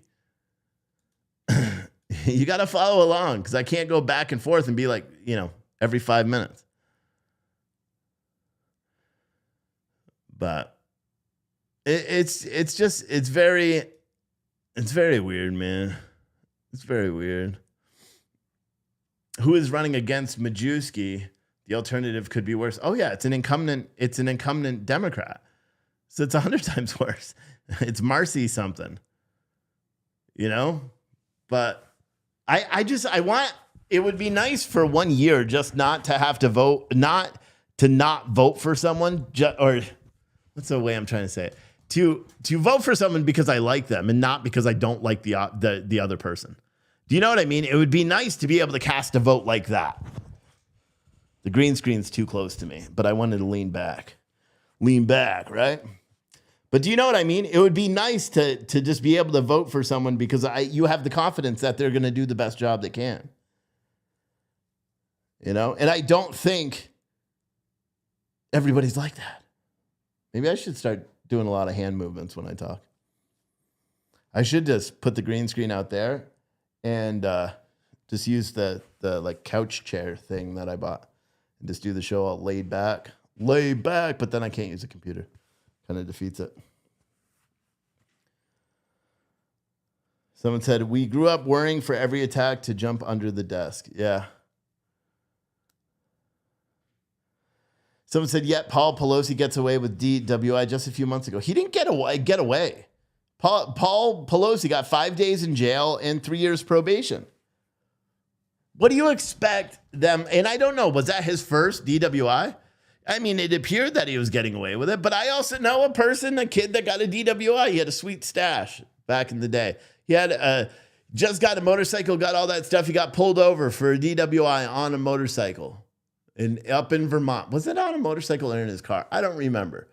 You got to follow along because I can't go back and forth and be like, every 5 minutes. But it's very weird, man. It's very weird. Who is running against Majewski? The alternative could be worse. Oh yeah, it's an incumbent Democrat. So it's 100 times worse. It's Marcy something. But I want, it would be nice for 1 year just not to have to vote, not vote for someone, or what's the way I'm trying to say it? To vote for someone because I like them and not because I don't like the other person. Do you know what I mean? It would be nice to be able to cast a vote like that. The green screen's too close to me, but I wanted to lean back, right? But do you know what I mean? It would be nice to just be able to vote for someone because you have the confidence that they're going to do the best job they can. And I don't think everybody's like that. Maybe I should start doing a lot of hand movements when I talk. I should just put the green screen out there and just use the like couch chair thing that I bought and just do the show all laid back, but then I can't use a computer. Kind of defeats it. Someone said, we grew up worrying for every attack to jump under the desk. Yeah. Someone said, yet Paul Pelosi gets away with DWI just a few months ago. He didn't get away. Paul Pelosi got 5 days in jail and 3 years probation. What do you expect them? And I don't know, was that his first DWI? I mean, it appeared that he was getting away with it, but I also know a kid that got a DWI. He had a sweet stash back in the day. He had just got a motorcycle, got all that stuff. He got pulled over for a DWI on a motorcycle up in Vermont. Was it on a motorcycle or in his car? I don't remember.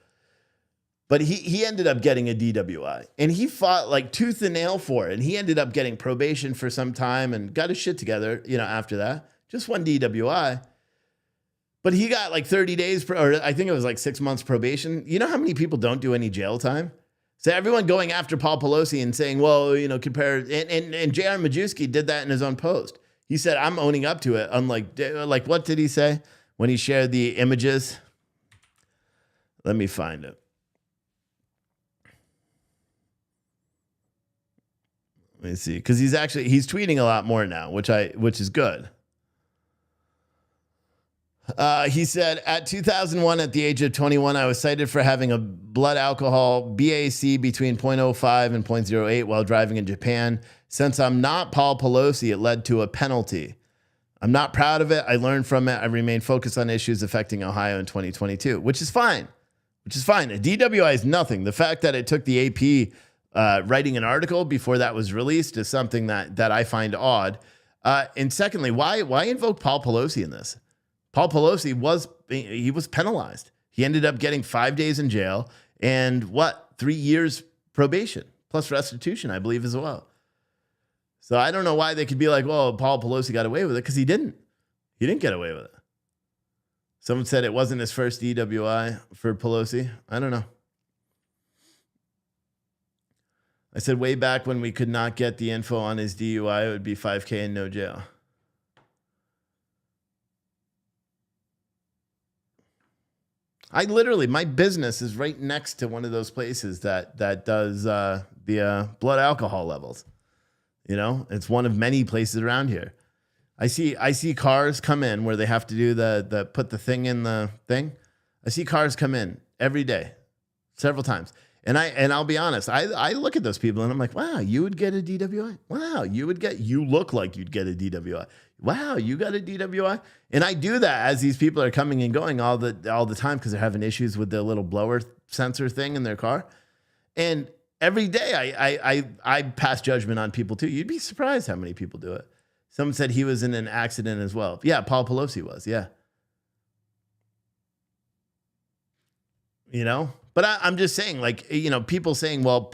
But he ended up getting a DWI, and he fought like tooth and nail for it. And he ended up getting probation for some time and got his shit together, after that. Just one DWI. But he got like 30 days, or I think it was like 6 months probation. You know how many people don't do any jail time? So everyone going after Paul Pelosi and saying, well, compare, and J.R. Majewski did that in his own post. He said, I'm owning up to it. Unlike, like, what did he say when he shared the images? Let me find it. Let me see, because he's tweeting a lot more now, which is good. He said, at 2001, at the age of 21, I was cited for having a blood alcohol BAC between 0.05 and 0.08 while driving in Japan. Since I'm not Paul Pelosi, it led to a penalty. I'm not proud of it. I learned from it. I remain focused on issues affecting Ohio in 2022, which is fine. A DWI is nothing. The fact that it took the AP writing an article before that was released is something that I find odd. And secondly, why invoke Paul Pelosi in this? Paul Pelosi was penalized. He ended up getting 5 days in jail and 3 years probation plus restitution, I believe, as well. So I don't know why they could be like, well, Paul Pelosi got away with it, because he didn't. He didn't get away with it. Someone said it wasn't his first DWI for Pelosi. I don't know. I said way back when we could not get the info on his DUI, it would be $5,000 and no jail. My business is right next to one of those places that does the blood alcohol levels. It's one of many places around here. I see cars come in where they have to do the put the thing in the thing. I see cars come in every day, several times. And I'll be honest, I look at those people and I'm like, wow, you would get a DWI. Wow, you look like you'd get a DWI. Wow, you got a DWI. And I do that as these people are coming and going all the time because they're having issues with their little blower sensor thing in their car. And every day I pass judgment on people too. You'd be surprised how many people do it. Someone said he was in an accident as well. Yeah, Paul Pelosi was, yeah. But I'm just saying, like, people saying, well,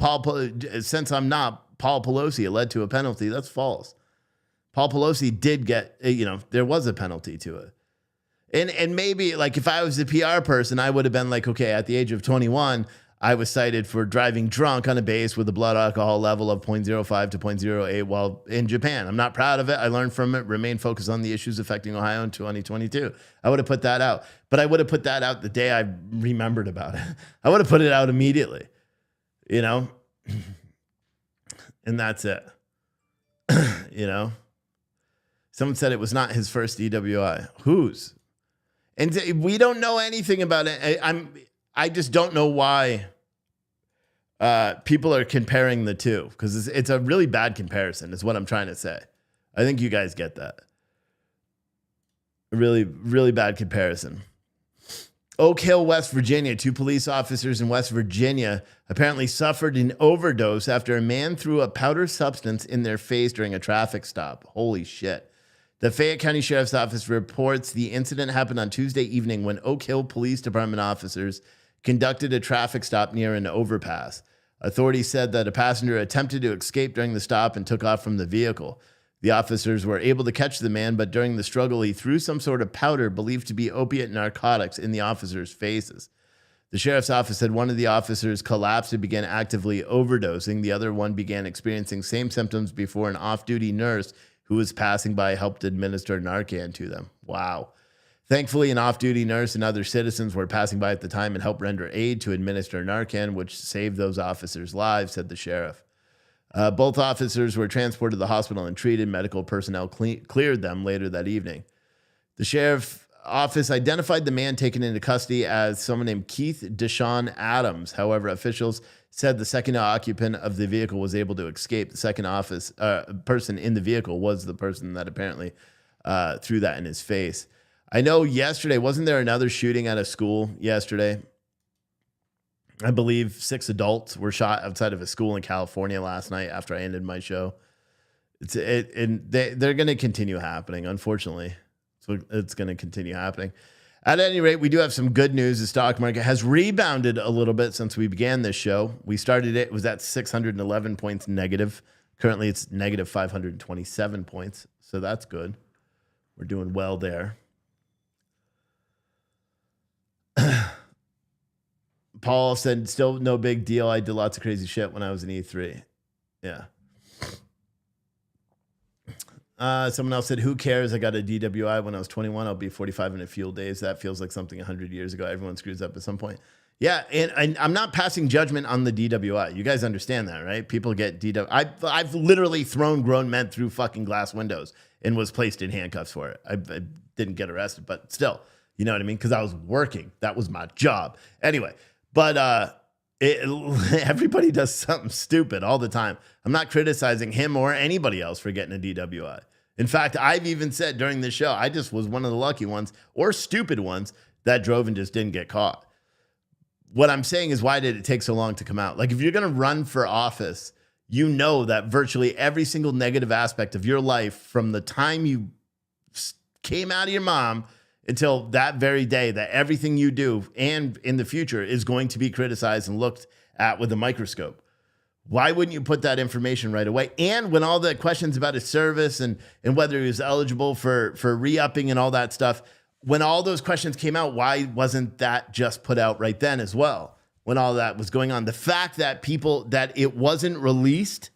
since I'm not Paul Pelosi, it led to a penalty. That's false. Paul Pelosi did get, there was a penalty to it. And maybe, like, if I was a PR person, I would have been like, okay, at the age of 21, I was cited for driving drunk on a base with a blood alcohol level of 0.05 to 0.08 while in Japan. I'm not proud of it. I learned from it, remained focused on the issues affecting Ohio in 2022. I would have put that out. But I would have put that out the day I remembered about it. I would have put it out immediately, And that's it. Someone said it was not his first DWI. Whose? And we don't know anything about it. I just don't know why people are comparing the two, because it's a really bad comparison is what I'm trying to say. I think you guys get that. A really, really bad comparison. Oak Hill, West Virginia. 2 police officers in West Virginia apparently suffered an overdose after a man threw a powder substance in their face during a traffic stop. Holy shit. The Fayette County Sheriff's Office reports the incident happened on Tuesday evening when Oak Hill Police Department officers conducted a traffic stop near an overpass. Authorities said that a passenger attempted to escape during the stop and took off from the vehicle. The officers were able to catch the man, but during the struggle, he threw some sort of powder believed to be opiate narcotics in the officers' faces. The sheriff's office said one of the officers collapsed and began actively overdosing. The other one began experiencing same symptoms before an off-duty nurse who was passing by helped administer Narcan to them. Wow. Thankfully, an off-duty nurse and other citizens were passing by at the time and helped render aid to administer Narcan, which saved those officers' lives, said the sheriff. Both officers were transported to the hospital and treated. Medical personnel cleared them later that evening. The sheriff's office identified the man taken into custody as someone named Keith Deshaun Adams. However, officials said the second occupant of the vehicle was able to escape. The second person in the vehicle was the person that apparently threw that in his face. I know yesterday, wasn't there another shooting at a school yesterday? I believe 6 adults were shot outside of a school in California last night after I ended my show. And they're going to continue happening, unfortunately. So it's going to continue happening. At any rate, we do have some good news. The stock market has rebounded a little bit since we began this show. We started it was at 611 points negative. Currently, it's negative 527 points. So that's good. We're doing well there. Paul said, still no big deal. I did lots of crazy shit when I was in E3. Yeah. Someone else said, who cares? I got a DWI when I was 21. I'll be 45 in a few days. That feels like something 100 years ago. Everyone screws up at some point. Yeah, and I'm not passing judgment on the DWI. You guys understand that, right? People get DWI. I've literally thrown grown men through fucking glass windows and was placed in handcuffs for it. I didn't get arrested, but still, you know what I mean? Because I was working. That was my job. Anyway, but everybody does something stupid all the time. I'm not criticizing him or anybody else for getting a DWI. In fact, I've even said during this show, I just was one of the lucky ones or stupid ones that drove and just didn't get caught. What I'm saying is, why did it take so long to come out? Like, if you're going to run for office, you know that virtually every single negative aspect of your life from the time you came out of your mom until that very day, that everything you do and in the future is going to be criticized and looked at with a microscope. Why wouldn't you put that information right away? And when all the questions about his service and whether he was eligible for re-upping and all that stuff, when all those questions came out, why wasn't that just put out right then as well? When all that was going on, the fact that that it wasn't released,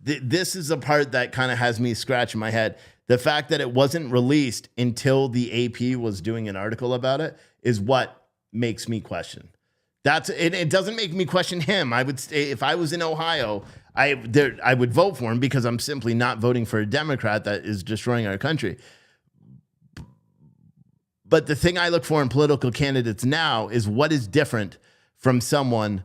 this is the part that kind of has me scratching my head. The fact that it wasn't released until the AP was doing an article about it is what makes me question. It doesn't make me question him. I would say if I was in Ohio, I would vote for him because I'm simply not voting for a Democrat that is destroying our country. But the thing I look for in political candidates now is what is different from someone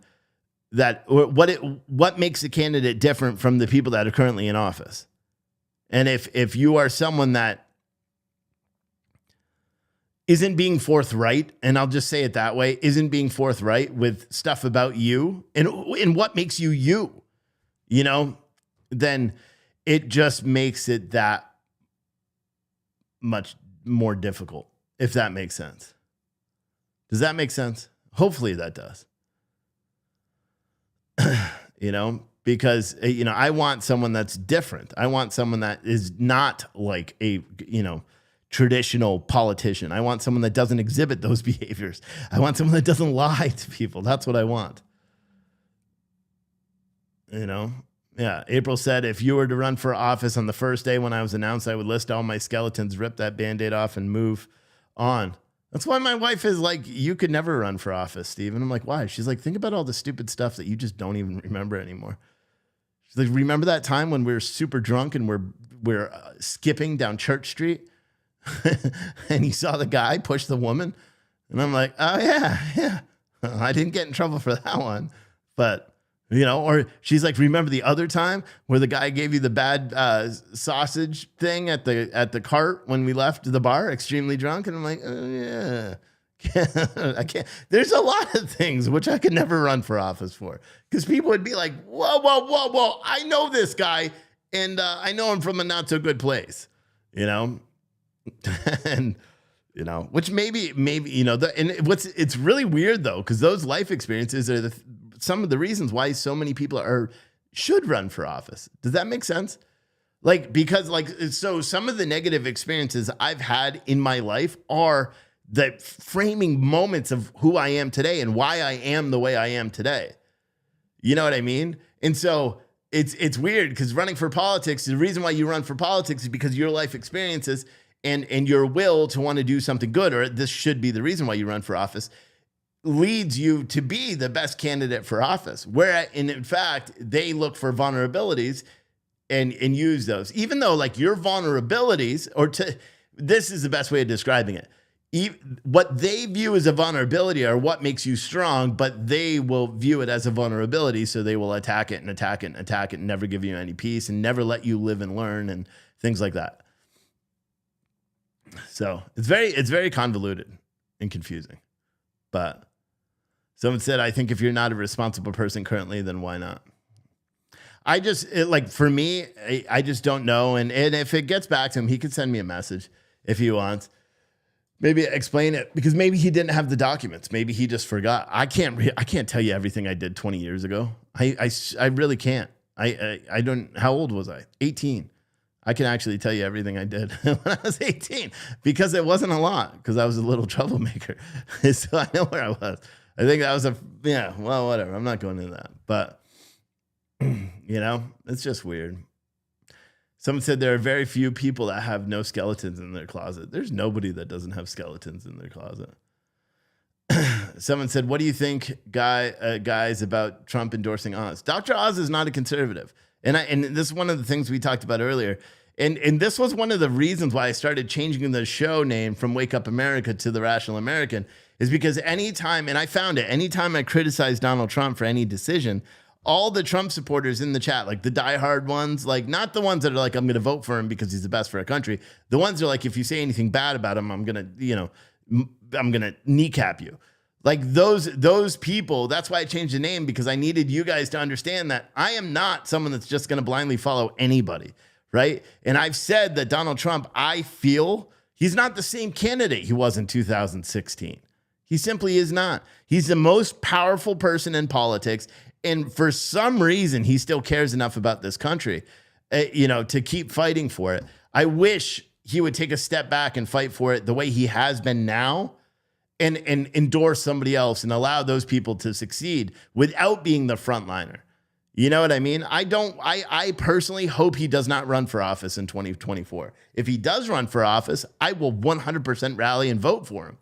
what makes a candidate different from the people that are currently in office. And if you are someone that isn't being forthright, and I'll just say it that way, isn't being forthright with stuff about you and what makes you, then it just makes it that much more difficult, if that makes sense. Does that make sense? Hopefully that does. Because, I want someone that's different. I want someone that is not like a, traditional politician. I want someone that doesn't exhibit those behaviors. I want someone that doesn't lie to people. That's what I want. Yeah. April said, if you were to run for office on the first day when I was announced, I would list all my skeletons, rip that Band-Aid off, and move on. That's why my wife is like, you could never run for office, Steve. And I'm like, why? She's like, think about all the stupid stuff that you just don't even remember anymore. She's like, remember that time when we were super drunk and we're skipping down Church Street and you saw the guy push the woman? And I'm like, oh yeah. I didn't get in trouble for that one. But, or she's like, remember the other time where the guy gave you the bad sausage thing at the cart when we left the bar, extremely drunk? And I'm like, oh yeah. I can't. There's a lot of things which I could never run for office for, because people would be like, whoa. I know this guy, and I know him from a not so good place, and which maybe it's really weird though, because those life experiences are some of the reasons why so many people should run for office. Does that make sense? So some of the negative experiences I've had in my life are the framing moments of who I am today and why I am the way I am today. You know what I mean? And so it's weird, because running for politics, the reason why you run for politics is because your life experiences and your will to want to do something good, or this should be the reason why you run for office, leads you to be the best candidate for office. Where, in fact, they look for vulnerabilities and use those, even though like your vulnerabilities, this is the best way of describing it. What they view as a vulnerability are what makes you strong, but they will view it as a vulnerability. So they will attack it and never give you any peace and never let you live and learn and things like that. So it's very convoluted and confusing. But someone said, I think if you're not a responsible person currently, then why not? For me, I just don't know. And if it gets back to him, he could send me a message if he wants. Maybe explain it, because maybe he didn't have the documents. Maybe he just forgot. I can't tell you everything I did 20 years ago. I really can't. I don't. How old was I? 18. I can actually tell you everything I did when I was 18, because it wasn't a lot, because I was a little troublemaker. So I know where I was. I think that was whatever. I'm not going into that. But, it's just weird. Someone said there are very few people that have no skeletons in their closet. There's nobody that doesn't have skeletons in their closet. Someone said, what do you think, guys, about Trump endorsing Oz? Dr. Oz is not a conservative. And this is one of the things we talked about earlier. And this was one of the reasons why I started changing the show name from Wake Up America to The Rational American, is because anytime I criticize Donald Trump for any decision, all the Trump supporters in the chat, like the diehard ones, like not the ones that are like, I'm going to vote for him because he's the best for our country. The ones that are like, if you say anything bad about him, I'm going to kneecap you. Like those people, that's why I changed the name, because I needed you guys to understand that I am not someone that's just going to blindly follow anybody, right? And I've said that Donald Trump, I feel he's not the same candidate he was in 2016. He simply is not. He's the most powerful person in politics. And for some reason, he still cares enough about this country, to keep fighting for it. I wish he would take a step back and fight for it the way he has been now, and endorse somebody else and allow those people to succeed without being the frontliner. You know what I mean? I personally hope he does not run for office in 2024. If he does run for office, I will 100% rally and vote for him.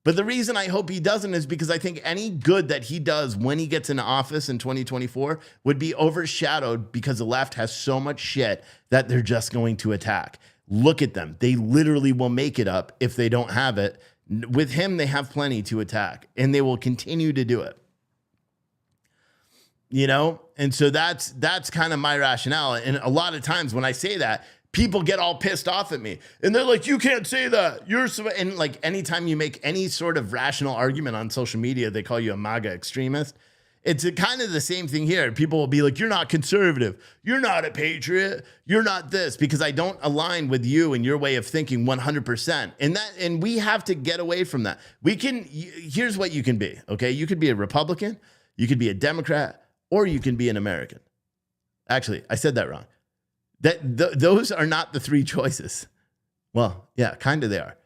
But the reason I hope he doesn't is because I think any good that he does when he gets into office in 2024 would be overshadowed, because the left has so much shit that they're just going to attack. Look at them. They literally will make it up if they don't have it. With him, they have plenty to attack, and they will continue to do it. And so that's kind of my rationale. And a lot of times when I say that, people get all pissed off at me, and they're like, you can't say that. And like, anytime you make any sort of rational argument on social media, they call you a MAGA extremist. It's kind of the same thing here. People will be like, you're not conservative. You're not a patriot. You're not this, because I don't align with you and your way of thinking 100%. And we have to get away from that. Here's what you can be, okay? You could be a Republican, you could be a Democrat, or you can be an American. Actually, I said that wrong. Those are not the three choices. Well, yeah, kind of they are.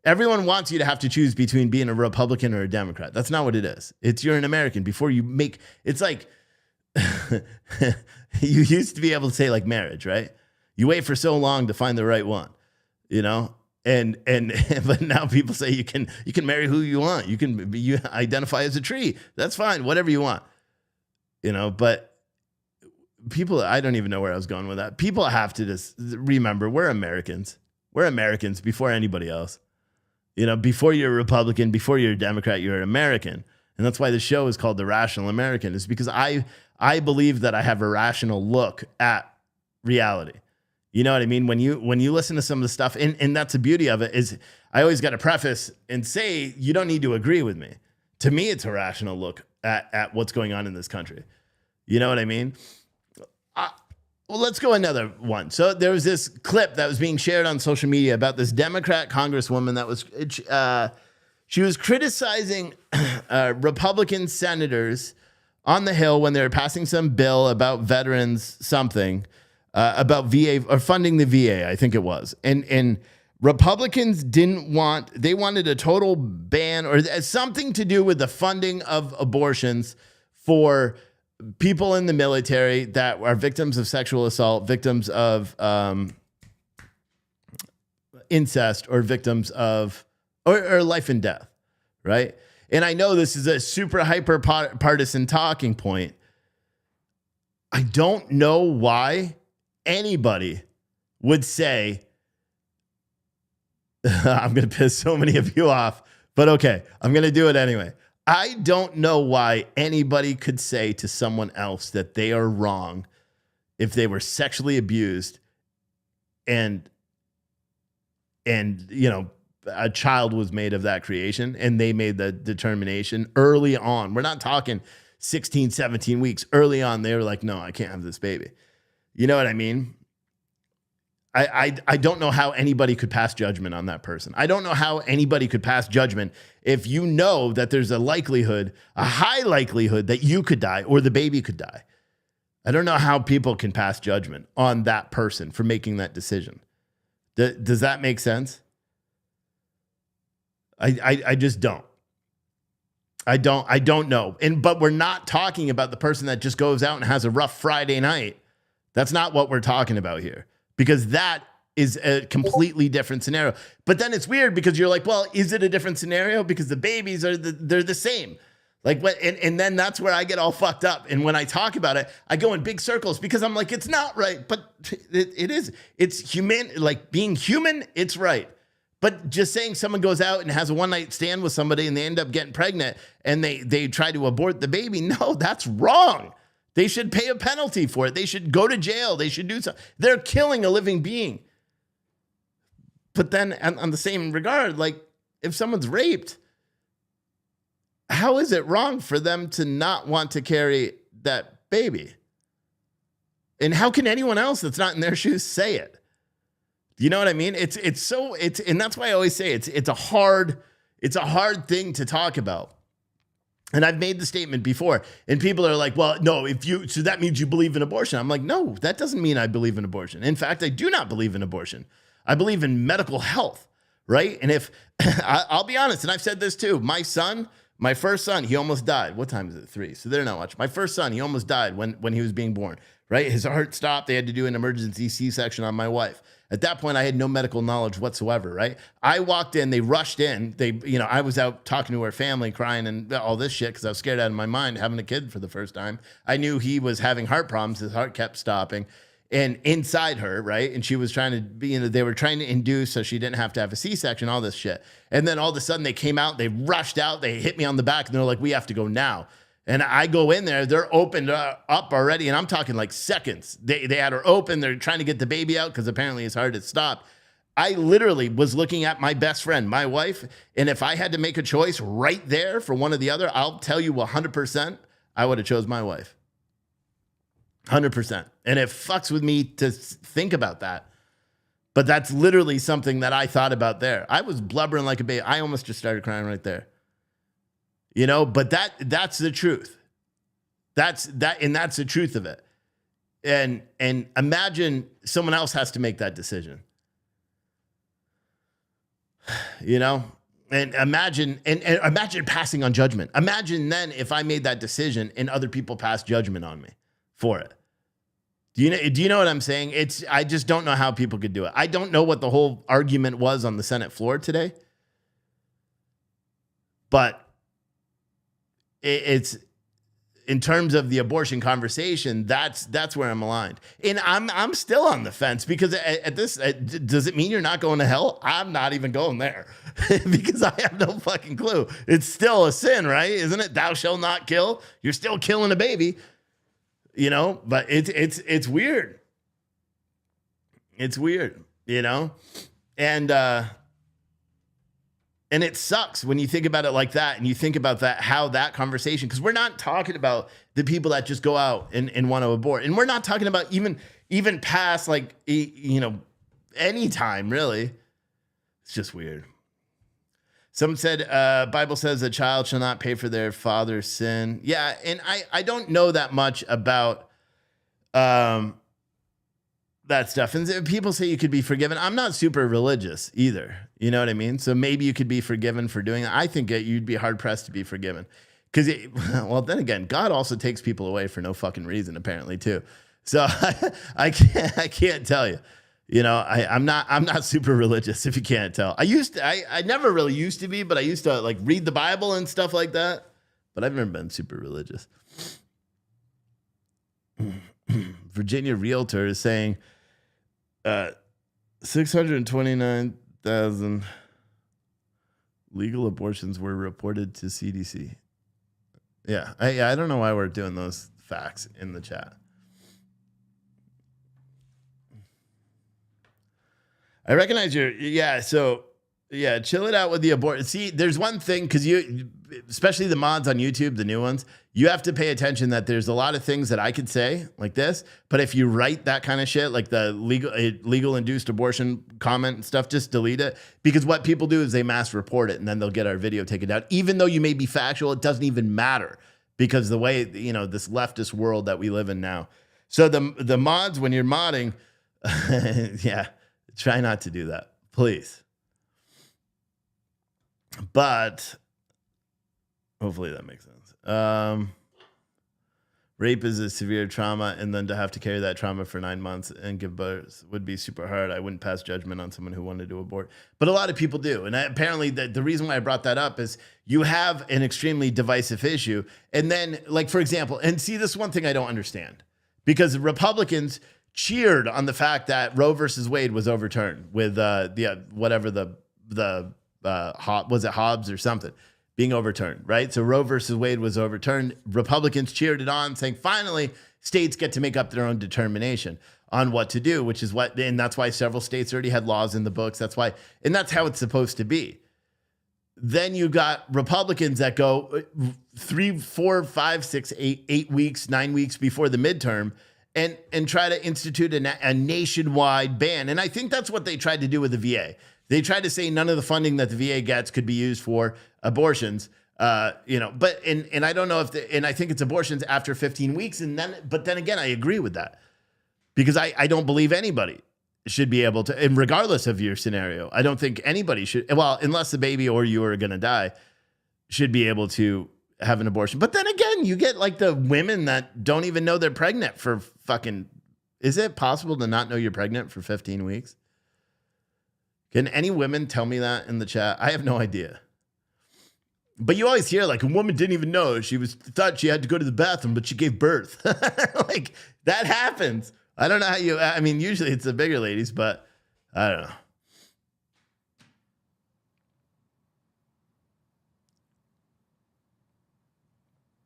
Everyone wants you to have to choose between being a Republican or a Democrat. That's not what it is. It's you're an American before you make, it's like, you used to be able to say like marriage, right? You wait for so long to find the right one, you know? But now people say you can marry who you want. You identify as a tree. That's fine. Whatever you want, you know, but people, I don't even know where I was going with that. People have to just remember we're Americans. We're Americans before anybody else. You know, before you're a Republican, before you're a Democrat, you're an American. And that's why the show is called The Rational American, is because I believe that I have a rational look at reality. You know what I mean? When you listen to some of the stuff, and that's the beauty of it, is I always got to preface and say, you don't need to agree with me. To me, it's a rational look at what's going on in this country. You know what I mean? Well, let's go another one. So there was this clip that was being shared on social media about this Democrat congresswoman that was, she was criticizing Republican senators on the Hill when they were passing some bill about veterans, something about VA or funding the VA, I think it was. And Republicans they wanted a total ban or something to do with the funding of abortions for people in the military that are victims of sexual assault, victims of incest, or victims of or life and death, right? And I know this is a super hyper partisan talking point. I don't know why anybody would say, I'm going to piss so many of you off, but okay, I'm going to do it anyway. I don't know why anybody could say to someone else that they are wrong if they were sexually abused and you know, a child was made of that creation and they made the determination early on. We're not talking 16, 17 weeks. Early on, they were like, no, I can't have this baby. You know what I mean? I don't know how anybody could pass judgment on that person. I don't know how anybody could pass judgment if you know that there's a high likelihood that you could die or the baby could die. I don't know how people can pass judgment on that person for making that decision. Does that make sense? I just don't. I don't know. But we're not talking about the person that just goes out and has a rough Friday night. That's not what we're talking about here. Because that is a completely different scenario. But then it's weird because you're like, well, is it a different scenario? Because the babies they're the same. Like what? And then that's where I get all fucked up. And when I talk about it, I go in big circles because I'm like, it's not right. But it is. It's human. Like being human, it's right. But just saying someone goes out and has a one-night stand with somebody and they end up getting pregnant and they try to abort the baby, no, that's wrong. They should pay a penalty for it. They should go to jail. They should do something. They're killing a living being. But then on the same regard, like if someone's raped, how is it wrong for them to not want to carry that baby? And how can anyone else that's not in their shoes say it? You know what I mean? And that's why I always say it's a hard thing to talk about. And I've made the statement before, and people are like, well, no, so that means you believe in abortion. I'm like, no, that doesn't mean I believe in abortion. In fact, I do not believe in abortion. I believe in medical health, right? And if, I'll be honest, and I've said this too, my first son, he almost died. What time is it? 3. So they're not watching. My first son, he almost died when he was being born, right? His heart stopped. They had to do an emergency C-section on my wife. At that point, I had no medical knowledge whatsoever, right? I walked in, they rushed in. I was out talking to her family, crying and all this shit because I was scared out of my mind having a kid for the first time. I knew he was having heart problems. His heart kept stopping. And inside her, right? And she was trying to be, they were trying to induce so she didn't have to have a C-section, all this shit. And then all of a sudden they came out, they rushed out, they hit me on the back and they're like, we have to go now. And I go in there, they're opened up already, and I'm talking like seconds. They had her open, they're trying to get the baby out because apparently his heart had stopped. I literally was looking at my best friend, my wife, and if I had to make a choice right there for one or the other, I'll tell you 100%, I would have chose my wife. 100%. And it fucks with me to think about that. But that's literally something that I thought about there. I was blubbering like a baby. I almost just started crying right there. You know, but that's the truth. That's the truth of it. And imagine someone else has to make that decision. You know? And imagine passing on judgment. Imagine then if I made that decision and other people passed judgment on me for it. Do you know what I'm saying? I just don't know how people could do it. I don't know what the whole argument was on the Senate floor today. But it's in terms of the abortion conversation, that's where I'm aligned. And I'm still on the fence because at this, does it mean you're not going to hell? I'm not even going there because I have no fucking clue. It's still a sin, right? Isn't it? Thou shalt not kill. You're still killing a baby, you know, but it's weird. It's weird, you know? And it sucks when you think about it like that and you think about that, how that conversation, because we're not talking about the people that just go out and want to abort. And we're not talking about even past like, you know, any time really. It's just weird. Someone said, Bible says a child shall not pay for their father's sin. Yeah. And I don't know that much about that stuff. And people say you could be forgiven. I'm not super religious either. You know what I mean? So maybe you could be forgiven for doing that. I think you'd be hard pressed to be forgiven because, well, then again, God also takes people away for no fucking reason, apparently too. So I can't tell you, you know, I'm not super religious if you can't tell. I never really used to be, but I used to like read the Bible and stuff like that, but I've never been super religious. Virginia Realtor is saying, 629,000 legal abortions were reported to CDC. Yeah, I don't know why we're doing those facts in the chat. I recognize chill it out with the abortion. See, there's one thing, because especially the mods on YouTube, the new ones, you have to pay attention that there's a lot of things that I could say like this, but if you write that kind of shit, like the legal induced abortion comment and stuff, just delete it, because what people do is they mass report it and then they'll get our video taken down. Even though you may be factual, it doesn't even matter because the way, you know, this leftist world that we live in now. So the mods, when you're modding, yeah, try not to do that, please. But hopefully that makes sense. Rape is a severe trauma, and then to have to carry that trauma for 9 months and give birth would be super hard. I wouldn't pass judgment on someone who wanted to abort, but a lot of people do. And apparently the reason why I brought that up is you have an extremely divisive issue. And then, like, for example, and see, this is one thing I don't understand, because Republicans cheered on the fact that Roe versus Wade was overturned with was it Hobbs or something being overturned, right? So Roe versus Wade was overturned. Republicans cheered it on, saying finally states get to make up their own determination on what to do, and that's why several states already had laws in the books. That's why, and that's how it's supposed to be. Then you got Republicans that go 3, 4, 5, 6, 8 weeks, 9 weeks before the midterm and try to institute a nationwide ban. And I think that's what they tried to do with the VA. They tried to say none of the funding that the VA gets could be used for abortions, you know, but I don't know and I think it's abortions after 15 weeks. But then again, I agree with that because I don't believe anybody should be able to, and regardless of your scenario, I don't think anybody should, well, unless the baby or you are going to die, should be able to have an abortion. But then again, you get like the women that don't even know they're pregnant for fucking, is it possible to not know you're pregnant for 15 weeks? Can any women tell me that in the chat? I have no idea. But you always hear like a woman didn't even know thought she had to go to the bathroom, but she gave birth. Like that happens. I don't know how I mean, usually it's the bigger ladies, but I don't know.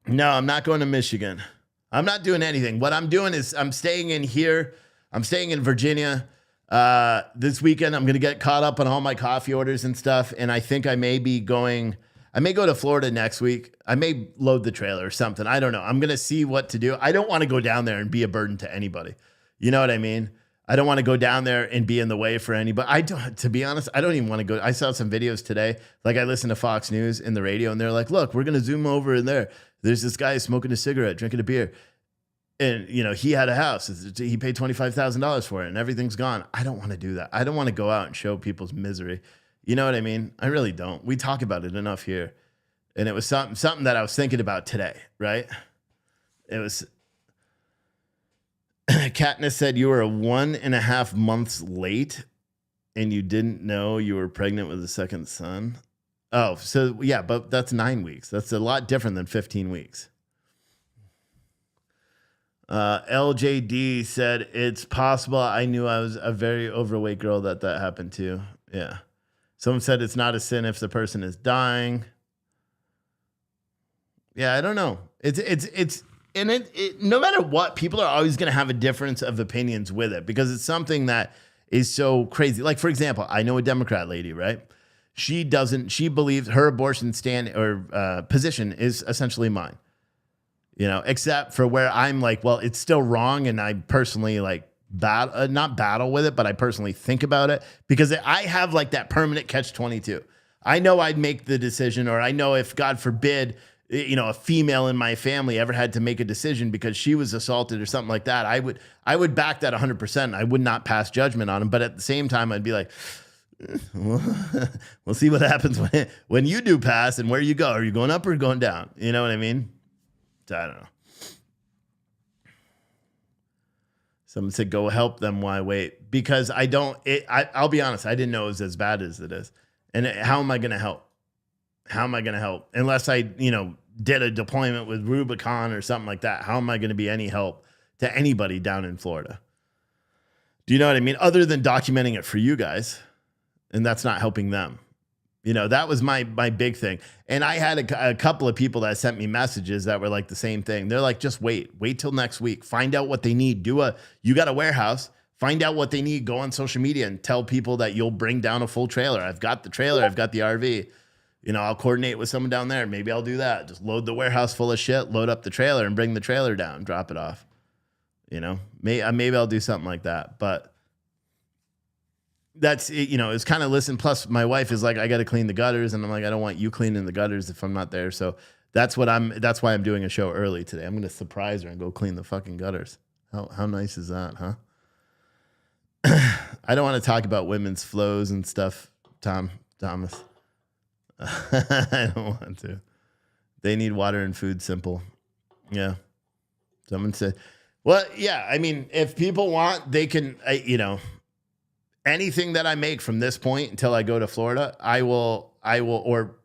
No, I'm not going to Michigan. I'm not doing anything. What I'm doing is I'm staying in here. I'm staying in Virginia. This weekend, I'm going to get caught up on all my coffee orders and stuff. And I think I may be going, I may go to Florida next week. I may load the trailer or something. I don't know. I'm going to see what to do. I don't want to go down there and be a burden to anybody. You know what I mean? I don't want to go down there and be in the way for anybody. To be honest, I don't even want to go. I saw some videos today. Like I listened to Fox News in the radio and they're like, look, we're going to zoom over in there. There's this guy smoking a cigarette, drinking a beer. And, you know, he had a house. He paid $25,000 for it and everything's gone. I don't want to do that. I don't want to go out and show people's misery. You know what I mean? I really don't. We talk about it enough here. And it was something that I was thinking about today, right? It was... Katniss said you were 1.5 months late and you didn't know you were pregnant with a second son. Oh, so yeah, but that's 9 weeks. That's a lot different than 15 weeks. LJD said it's possible. I knew I was a very overweight girl that happened to. Yeah. Someone said it's not a sin if the person is dying. Yeah, I don't know. It's and it no matter what, people are always going to have a difference of opinions with it because it's something that is so crazy. Like, for example, I know a Democrat lady, right? She believes her abortion stand or position is essentially mine, you know, except for where I'm like, well, it's still wrong. And I personally like not battle with it, but I personally think about it because I have like that permanent catch-22. I know I'd make the decision, or I know if God forbid, you know, a female in my family ever had to make a decision because she was assaulted or something like that, I would back that 100%. I would not pass judgment on him. But at the same time, I'd be like, we'll see what happens when you do pass and where you go. Are you going up or going down? You know what I mean? I don't know. Someone said, go help them. Why wait? Because I'll be honest. I didn't know it was as bad as it is. And how am I going to help? How am I going to help? Unless I, you know, did a deployment with Rubicon or something like that. How am I going to be any help to anybody down in Florida? Do you know what I mean? Other than documenting it for you guys. And that's not helping them. You know, that was my big thing. And I had a couple of people that sent me messages that were like the same thing. They're like, just wait till next week. Find out what they need. You got a warehouse. Find out what they need. Go on social media and tell people that you'll bring down a full trailer. I've got the trailer. I've got the RV. You know, I'll coordinate with someone down there. Maybe I'll do that. Just load the warehouse full of shit, load up the trailer and bring the trailer down, drop it off. You know, maybe I'll do something like that. But that's, you know, it's kind of listen. Plus my wife is like, I got to clean the gutters. And I'm like, I don't want you cleaning the gutters if I'm not there. So that's why I'm doing a show early today. I'm going to surprise her and go clean the fucking gutters. How nice is that, huh? I don't want to talk about women's flows and stuff, Thomas. I don't want to. They need water and food, simple. Yeah. Someone said, well, yeah, I mean, if people want, they can, you know, anything that I make from this point until I go to Florida, I will, or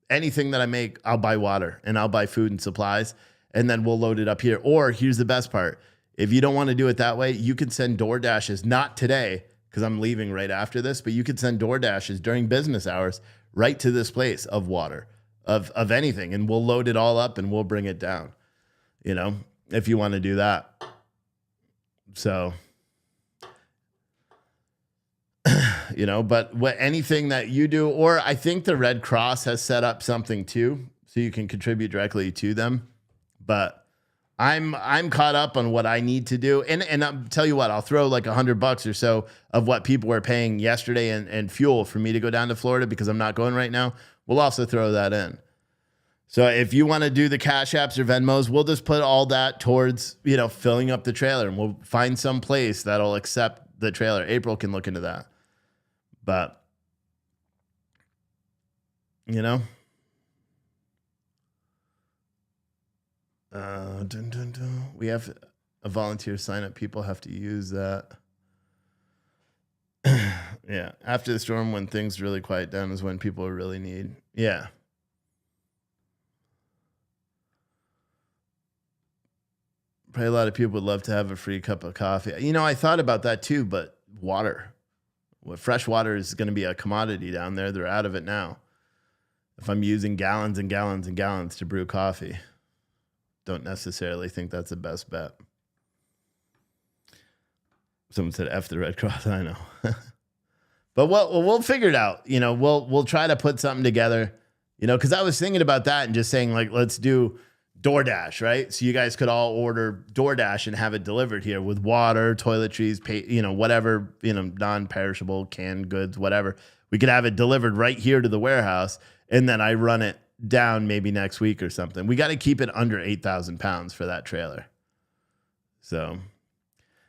anything that I make, I'll buy water and I'll buy food and supplies and then we'll load it up here. Or here's the best part. If you don't want to do it that way, you can send DoorDashes, not today, because I'm leaving right after this, but you could send DoorDashes during business hours right to this place of water, of anything, and we'll load it all up and we'll bring it down, you know, if you want to do that. So, you know, but anything that you do, or I think the Red Cross has set up something too, so you can contribute directly to them, but I'm caught up on what I need to do. And I'll tell you what, I'll throw like $100 or so of what people were paying yesterday and fuel for me to go down to Florida because I'm not going right now. We'll also throw that in. So if you want to do the Cash Apps or Venmos, we'll just put all that towards, you know, filling up the trailer, and we'll find some place that'll accept the trailer. April can look into that. But, you know, we have a volunteer sign up. People have to use that. Yeah. After the storm, when things really quiet down is when people really need. Yeah. Probably a lot of people would love to have a free cup of coffee. You know, I thought about that too, but water. Well, fresh water is going to be a commodity down there. They're out of it now. If I'm using gallons and gallons and gallons to brew coffee, don't necessarily think that's the best bet. Someone said F the Red Cross. I know. But we'll figure it out. You know, we'll try to put something together. You know, because I was thinking about that and just saying like, let's do DoorDash, right? So you guys could all order DoorDash and have it delivered here with water, toiletries, whatever, non-perishable canned goods, whatever. We could have it delivered right here to the warehouse, and then I run it down maybe next week or something. We got to keep it under 8,000 pounds for that trailer. So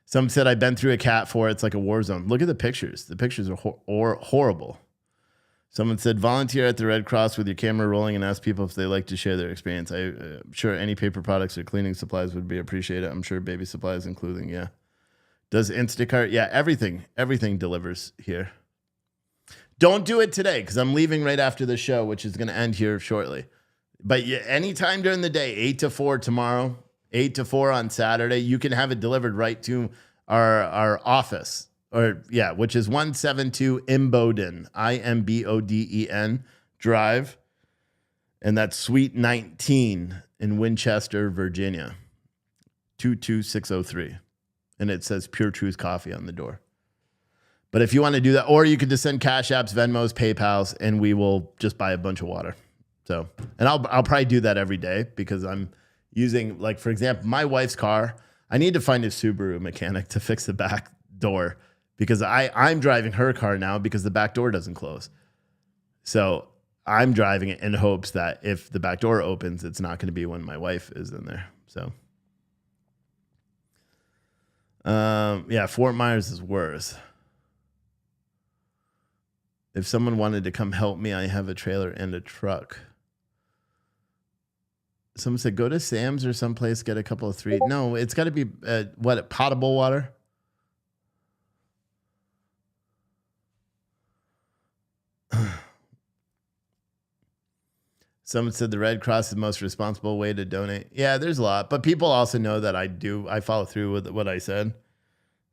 some said I've been through a cat for it. It's like a war zone. Look at the pictures. The pictures are horrible. Someone said, volunteer at the Red Cross with your camera rolling and ask people if they like to share their experience. I'm sure any paper products or cleaning supplies would be appreciated. I'm sure baby supplies including, yeah. Does Instacart? Yeah, everything delivers here. Don't do it today because I'm leaving right after the show, which is going to end here shortly. But anytime during the day, 8 to 4 tomorrow, 8 to 4 on Saturday, you can have it delivered right to our office. Which is 172 Imboden, Imboden Drive. And that's Suite 19 in Winchester, Virginia, 22603. And it says Pure Truth Coffee on the door. But if you want to do that, or you could just send Cash Apps, Venmos, PayPals, and we will just buy a bunch of water. So, and I'll probably do that every day because I'm using, like, for example, my wife's car. I need to find a Subaru mechanic to fix the back door. Because I'm driving her car now because the back door doesn't close. So I'm driving it in hopes that if the back door opens, it's not going to be when my wife is in there. So, Fort Myers is worse. If someone wanted to come help me, I have a trailer and a truck. Someone said, go to Sam's or someplace, get a couple of three. No, it's got to be, potable water? Someone said the Red Cross is the most responsible way to donate. Yeah, there's a lot, but people also know that I follow through with what I said.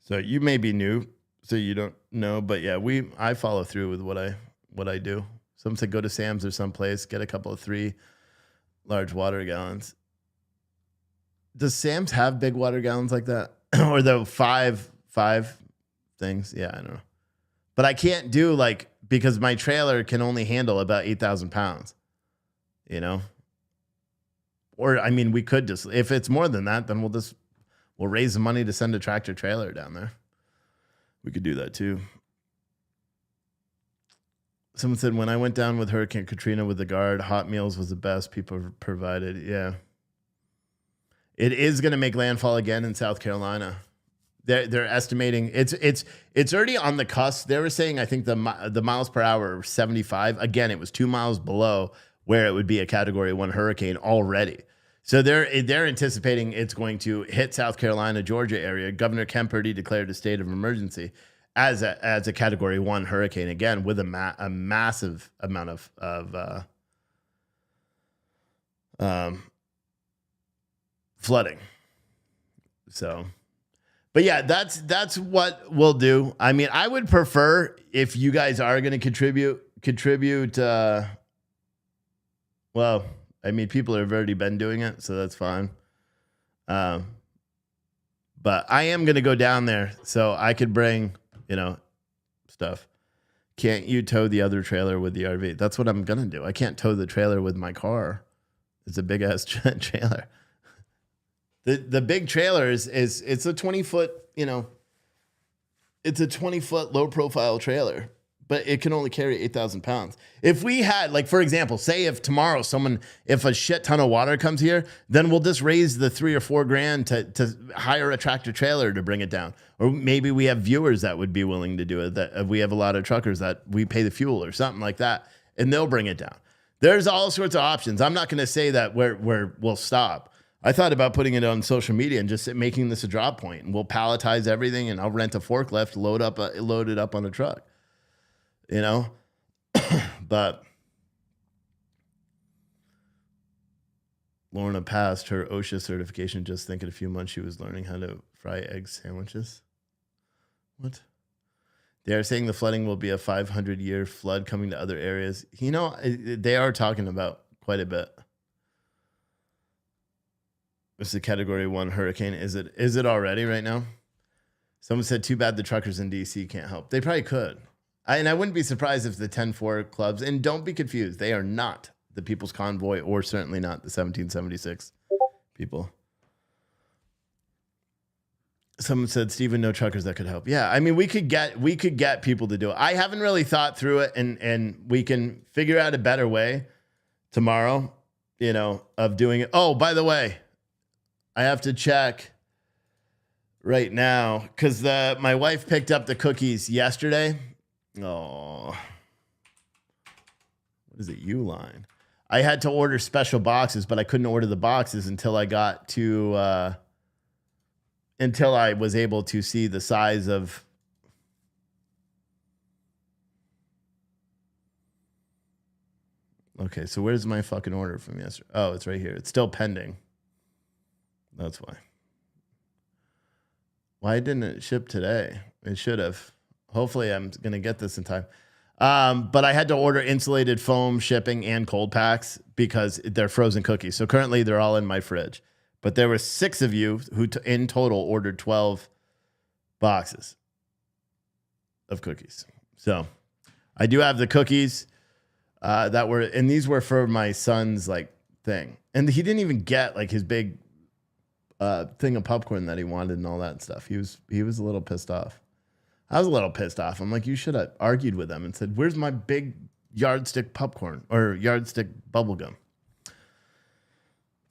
So you may be new, so you don't know, but yeah, I follow through with what I do. Someone said go to Sam's or someplace, get a couple of 3 large water gallons. Does Sam's have big water gallons like that? Or the five things? Yeah, I don't know. But I can't do because my trailer can only handle about 8,000 pounds. Or I mean, we could just, if it's more than that, then we'll raise the money to send a tractor trailer down there. We could do that too. Someone said, when I went down with Hurricane Katrina with the guard, hot meals was the best people provided. Yeah. It is going to make landfall again in South Carolina. They're estimating it's already on the cusp. They were saying, I think the miles per hour were 75. Again, it was 2 miles below where it would be a Category 1 hurricane already. So they're anticipating it's going to hit South Carolina, Georgia area. Governor Kemp already declared a state of emergency as a Category 1 hurricane again with a massive amount of flooding. So, but yeah, that's what we'll do. I mean, I would prefer if you guys are going to contribute. Well, I mean, people have already been doing it, so that's fine. But I am going to go down there so I could bring, stuff. Can't you tow the other trailer with the RV? That's what I'm going to do. I can't tow the trailer with my car. It's a big ass trailer. The big trailer it's a 20-foot, it's a 20-foot low profile trailer. But it can only carry 8,000 pounds. If we had, for example, say if tomorrow if a shit ton of water comes here, then we'll just raise the $3 or $4 grand to hire a tractor trailer to bring it down. Or maybe we have viewers that would be willing to do it. That we have a lot of truckers that we pay the fuel or something like that, and they'll bring it down. There's all sorts of options. I'm not going to say that we'll stop. I thought about putting it on social media and just making this a drop point, and we'll palletize everything, and I'll rent a forklift, load it up on a truck. But Lorna passed her OSHA certification. Just think in a few months she was learning how to fry egg sandwiches. What? They are saying the flooding will be a 500-year flood coming to other areas. They are talking about quite a bit. It's a Category 1 hurricane. Is it already right now? Someone said, too bad the truckers in D.C. can't help. They probably could. And I wouldn't be surprised if the 10-4 clubs, and don't be confused, they are not the People's Convoy or certainly not the 1776 people. Someone said, Stephen, no truckers that could help. Yeah, I mean, we could get people to do it. I haven't really thought through it, and we can figure out a better way tomorrow, of doing it. Oh, by the way, I have to check right now because my wife picked up the cookies yesterday. Oh, what is it? Uline. I had to order special boxes, but I couldn't order the boxes until I got to until I was able to see the size of. Okay, so where's my fucking order from yesterday? Oh, it's right here. It's still pending. That's why. Why didn't it ship today? It should have. Hopefully I'm going to get this in time. But I had to order insulated foam shipping and cold packs because they're frozen cookies. So currently they're all in my fridge. But there were 6 of you who in total ordered 12 boxes of cookies. So I do have the cookies and these were for my son's thing. And he didn't even get his big thing of popcorn that he wanted and all that stuff. He was a little pissed off. I was a little pissed off. I'm like, you should have argued with them and said, where's my big yardstick popcorn or yardstick bubble gum?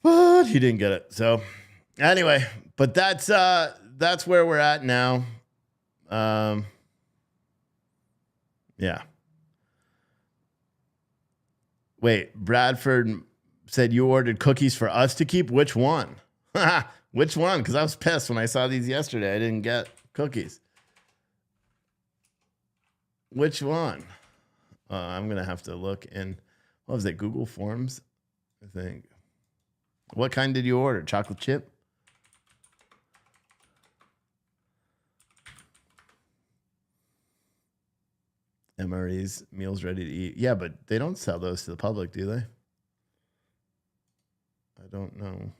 But he didn't get it. So anyway, but that's where we're at now. Yeah. Wait, Bradford said you ordered cookies for us to keep. Which one? Which one? Because I was pissed when I saw these yesterday. I didn't get cookies. Which one? I'm going to have to look in, what was it, Google Forms, I think. What kind did you order? Chocolate chip? MRE's, meals ready to eat. Yeah, but they don't sell those to the public, do they? I don't know.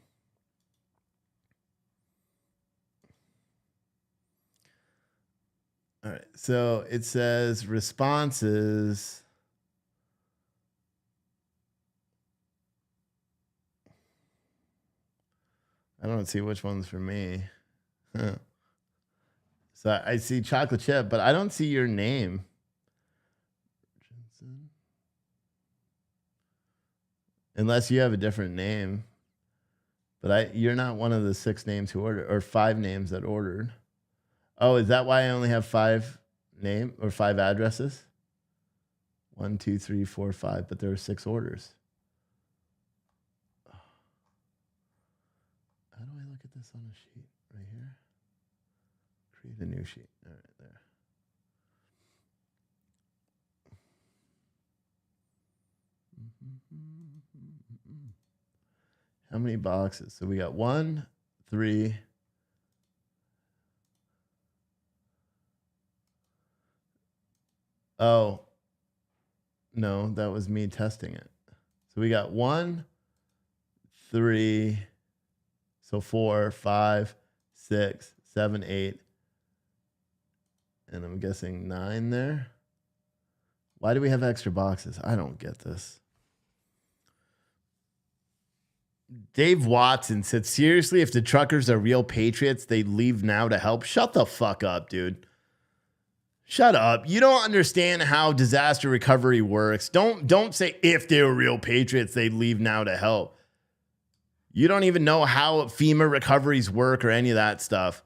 All right, so it says responses. I don't see which one's for me. Huh. So I see chocolate chip, but I don't see your name. Unless you have a different name. But you're not one of the 6 names who ordered, or 5 names that ordered. Oh, is that why I only have 5 addresses? 1, 2, 3, 4, 5, but there are 6 orders. How do I look at this on a sheet right here? Create a new sheet. All right, there. How many boxes? So we got 1, 3. Oh, no, that was me testing it. So we got 1, 3, so 4, 5, 6, 7, 8, and I'm guessing 9 there. Why do we have extra boxes? I don't get this. Dave Watson said, seriously, if the truckers are real patriots, they'd leave now to help. Shut the fuck up, dude. Shut up. You don't understand how disaster recovery works. Don't say if they were real patriots, they'd leave now to help. You don't even know how FEMA recoveries work or any of that stuff.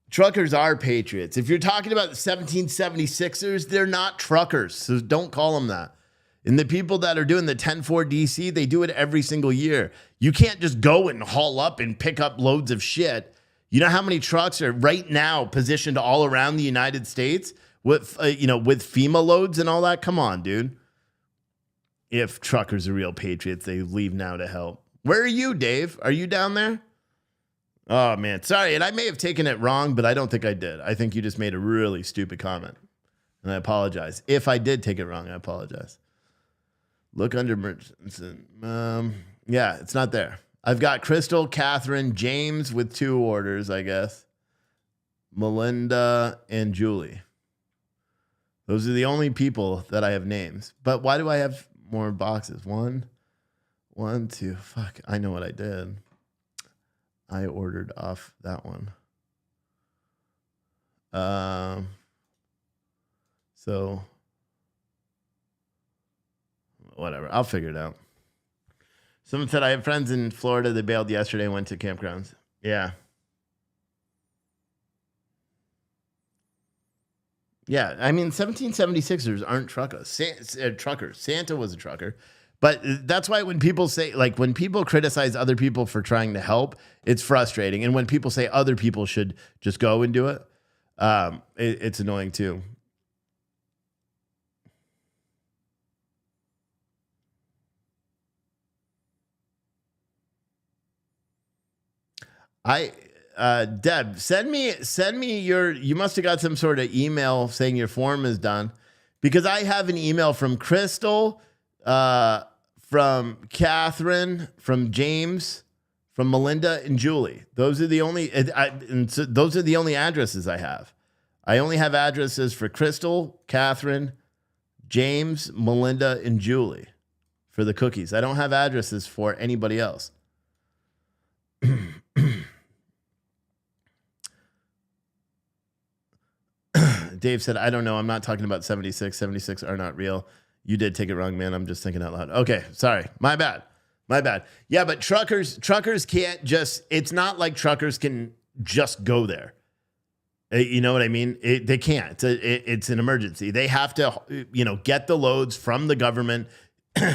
Truckers are patriots. If you're talking about the 1776ers, they're not truckers, so don't call them that. And the people that are doing the 10-4 DC, they do it every single year. You can't just go and haul up and pick up loads of shit. You know how many trucks are right now positioned all around the United States with, with FEMA loads and all that? Come on, dude. If truckers are real patriots, they leave now to help. Where are you, Dave? Are you down there? Oh, man. Sorry. And I may have taken it wrong, but I don't think I did. I think you just made a really stupid comment. And I apologize. If I did take it wrong, I apologize. Look under merchants. Yeah, it's not there. I've got Crystal, Catherine, James with 2 orders, I guess. Melinda and Julie. Those are the only people that I have names. But why do I have more boxes? One, two. Fuck, I know what I did. I ordered off that one. So whatever. I'll figure it out. Someone said, I have friends in Florida that bailed yesterday and went to campgrounds. Yeah. Yeah, I mean, 1776ers aren't truckers. Santa was a trucker. But that's why when people say, like, when people criticize other people for trying to help, it's frustrating. And when people say other people should just go and do it, it's annoying too. Deb, send me you must have got some sort of email saying your form is done, because I have an email from Crystal, from Catherine, from James, from Melinda and Julie. Those are the only, those are the only addresses I have. I only have addresses for Crystal, Catherine, James, Melinda, and Julie for the cookies. I don't have addresses for anybody else. Dave said, I don't know. I'm not talking about 76. 76 are not real. You did take it wrong, man. I'm just thinking out loud. Okay, sorry. My bad. Yeah, but truckers can't just, it's not like truckers can just go there. You know what I mean? They can't. It's an emergency. They have to, get the loads from the government.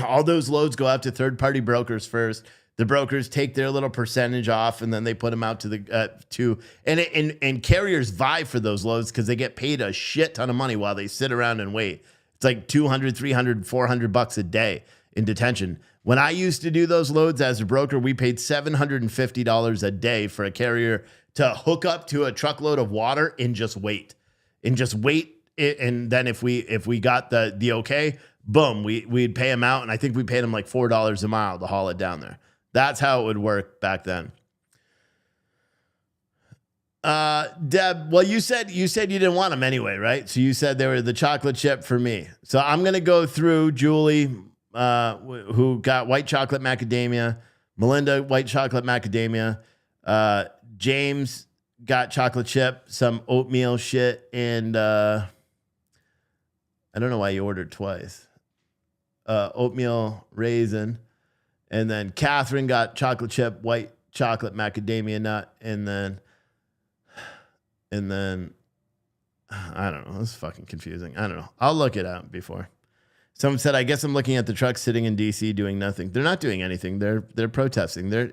All those loads go out to third-party brokers first. The brokers take their little percentage off, and then they put them out to the and carriers vie for those loads because they get paid a shit ton of money while they sit around and wait. It's like $200, $300, $400 a day in detention. When I used to do those loads as a broker, we paid $750 a day for a carrier to hook up to a truckload of water and just wait. And then if we got the okay, boom, we'd pay them out. And I think we paid them like $4 a mile to haul it down there. That's how it would work back then. Deb, well, you said you didn't want them anyway, right? So you said they were the chocolate chip for me. So I'm going to go through Julie, who got white chocolate macadamia, Melinda, white chocolate macadamia, James got chocolate chip, some oatmeal shit, and I don't know why you ordered twice. Oatmeal raisin. And then Catherine got chocolate chip, white chocolate macadamia nut, and then I don't know. This is fucking confusing. I don't know. I'll look it up before. Someone said, I guess I'm looking at the trucks sitting in DC doing nothing. They're not doing anything. They're protesting. They're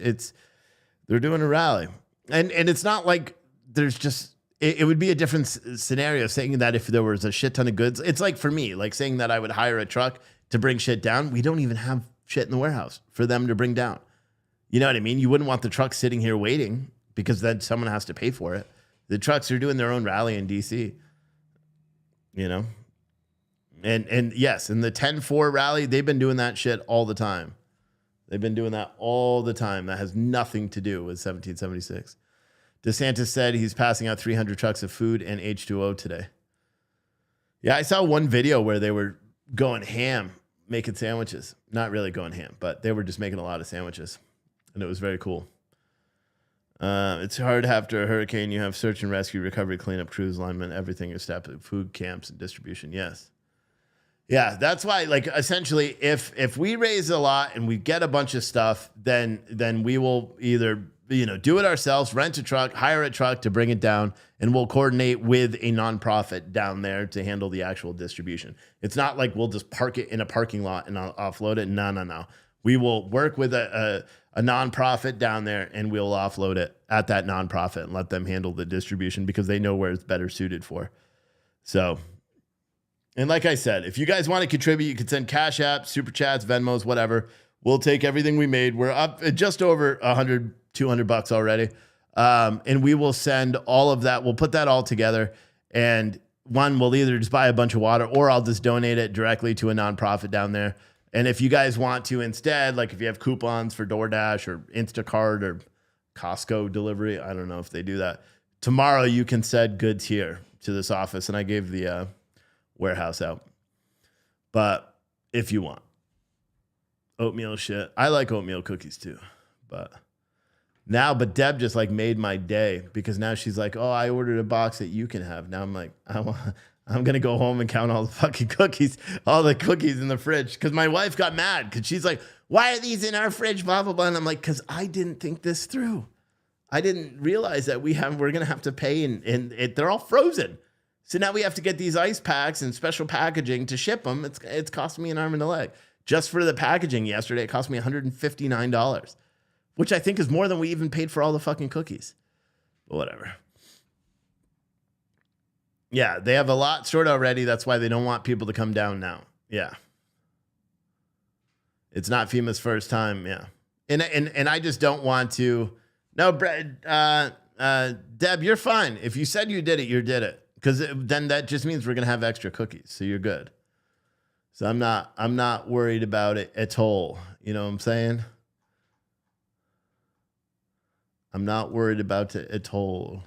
doing a rally. And it's not like there's just it would be a different scenario saying that if there was a shit ton of goods. It's like for me, like saying that I would hire a truck to bring shit down. We don't even have shit in the warehouse for them to bring down. You know what I mean? You wouldn't want the truck sitting here waiting because then someone has to pay for it. The trucks are doing their own rally in DC, and yes, in the 10-4 rally, they've been doing that shit all the time. They've been doing that all the time. That has nothing to do with 1776. DeSantis said he's passing out 300 trucks of food and H2O today. Yeah, I saw one video where they were going ham making sandwiches. Not really going ham, but they were just making a lot of sandwiches. And it was very cool. It's hard after a hurricane. You have search and rescue, recovery, cleanup, crews, linemen, everything is stepped up, food camps and distribution. Yes. Yeah, that's why, like, essentially, if we raise a lot and we get a bunch of stuff, then we will either, do it ourselves, rent a truck, hire a truck to bring it down, and we'll coordinate with a nonprofit down there to handle the actual distribution. It's not like we'll just park it in a parking lot and I'll offload it. No. We will work with a nonprofit down there, and we'll offload it at that nonprofit and let them handle the distribution because they know where it's better suited for. So, and like I said, if you guys want to contribute, you can send Cash App, Super Chats, Venmos, whatever. We'll take everything we made. We're up at just over $100, $200 already. And we will send all of that. We'll put that all together. And we'll either just buy a bunch of water or I'll just donate it directly to a nonprofit down there. And if you guys want to instead, like if you have coupons for DoorDash or Instacart or Costco delivery, I don't know if they do that. Tomorrow you can send goods here to this office. And I gave the warehouse out. But if you want oatmeal shit, I like oatmeal cookies too. But Deb just like made my day because now she's like, oh, I ordered a box that you can have. Now I'm like, I'm going to go home and count all the fucking cookies, all the cookies in the fridge. Because my wife got mad because she's like, why are these in our fridge, blah, blah, blah. And I'm like, because I didn't think this through. I didn't realize that we're going to have to pay and they're all frozen. So now we have to get these ice packs and special packaging to ship them. It's cost me an arm and a leg. Just for the packaging yesterday, it cost me $159, which I think is more than we even paid for all the fucking cookies. But whatever. Yeah, they have a lot stored already. That's why they don't want people to come down now. Yeah. It's not FEMA's first time. Yeah. And I just don't want to. No, Brad, Deb, you're fine. If you said you did it, you did it. Because then that just means we're going to have extra cookies. So you're good. So I'm not worried about it at all. You know what I'm saying? I'm not worried about it at all.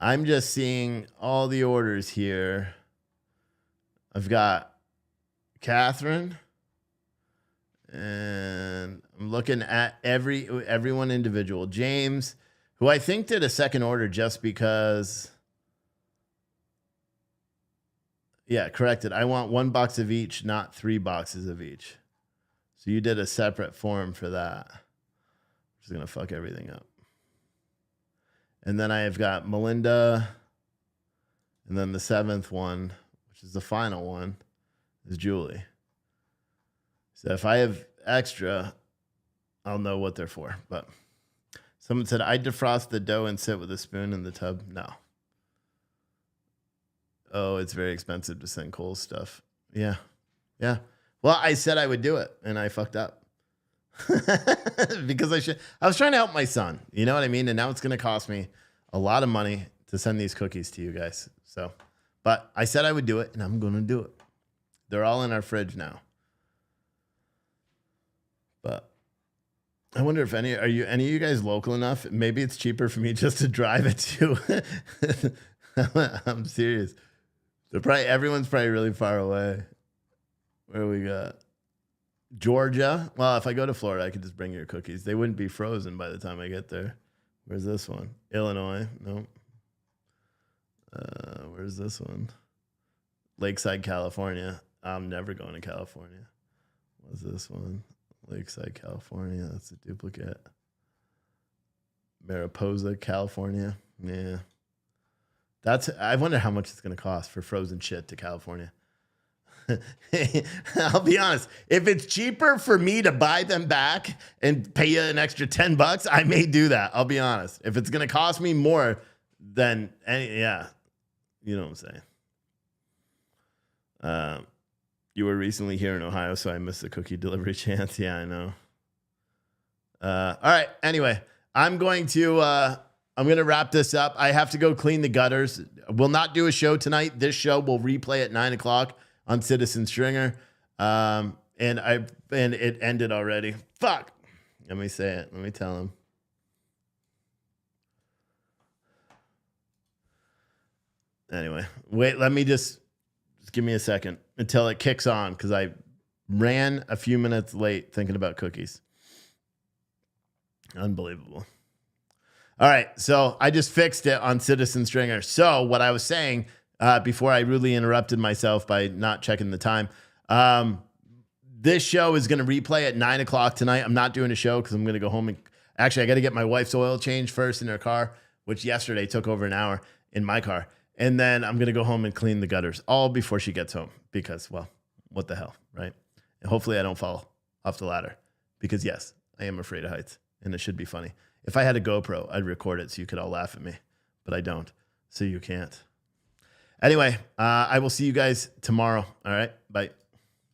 I'm just seeing all the orders here. I've got Catherine. And I'm looking at everyone individual. James, who I think did a second order just because. Yeah, corrected. I want 1 box of each, not 3 boxes of each. So you did a separate form for that. Which is going to fuck everything up. And then I have got Melinda. And then the 7th one, which is the final one, is Julie. So if I have extra, I'll know what they're for. But someone said, I defrost the dough and sit with a spoon in the tub. No. Oh, it's very expensive to send Kohl's stuff. Yeah. Yeah. Well, I said I would do it, and I fucked up. Because I was trying to help my son. You know what I mean? And now it's going to cost me a lot of money to send these cookies to you guys. So, but I said I would do it, and I'm going to do it. They're all in our fridge now. But I wonder if any of you guys local enough? Maybe it's cheaper for me just to drive it to. I'm serious. Everyone's probably really far away. Where we got? Georgia. Well, if I go to Florida, I could just bring your cookies. They wouldn't be frozen by the time I get there. Where's this one? Illinois. Nope. Where's this one? Lakeside, California. I'm never going to California. What's this one? Lakeside, California. That's a duplicate. Mariposa, California. Yeah. I wonder how much it's going to cost for frozen shit to California. I'll be honest. If it's cheaper for me to buy them back and pay you an extra $10, I may do that. I'll be honest. If it's going to cost me more than yeah. You know what I'm saying? You were recently here in Ohio, so I missed the cookie delivery chance. Yeah, I know. All right. Anyway, I'm going to wrap this up. I have to go clean the gutters. We'll not do a show tonight. This show will replay at 9:00 on Citizen Stringer. And it ended already. Fuck. Let me say it. Let me tell him. Anyway, wait, let me just give me a second until it kicks on because I ran a few minutes late thinking about cookies. Unbelievable. All right, so I just fixed it on Citizen Stringer. So what I was saying before I rudely interrupted myself by not checking the time, this show is going to replay at 9:00 tonight. I'm not doing a show because I'm going to go home and actually I got to get my wife's oil changed first in her car, which yesterday took over an hour in my car. And then I'm going to go home and clean the gutters all before she gets home because, well, what the hell, right? And hopefully I don't fall off the ladder because, yes, I am afraid of heights and it should be funny. If I had a GoPro, I'd record it so you could all laugh at me, but I don't, so you can't. Anyway, I will see you guys tomorrow. All right, bye.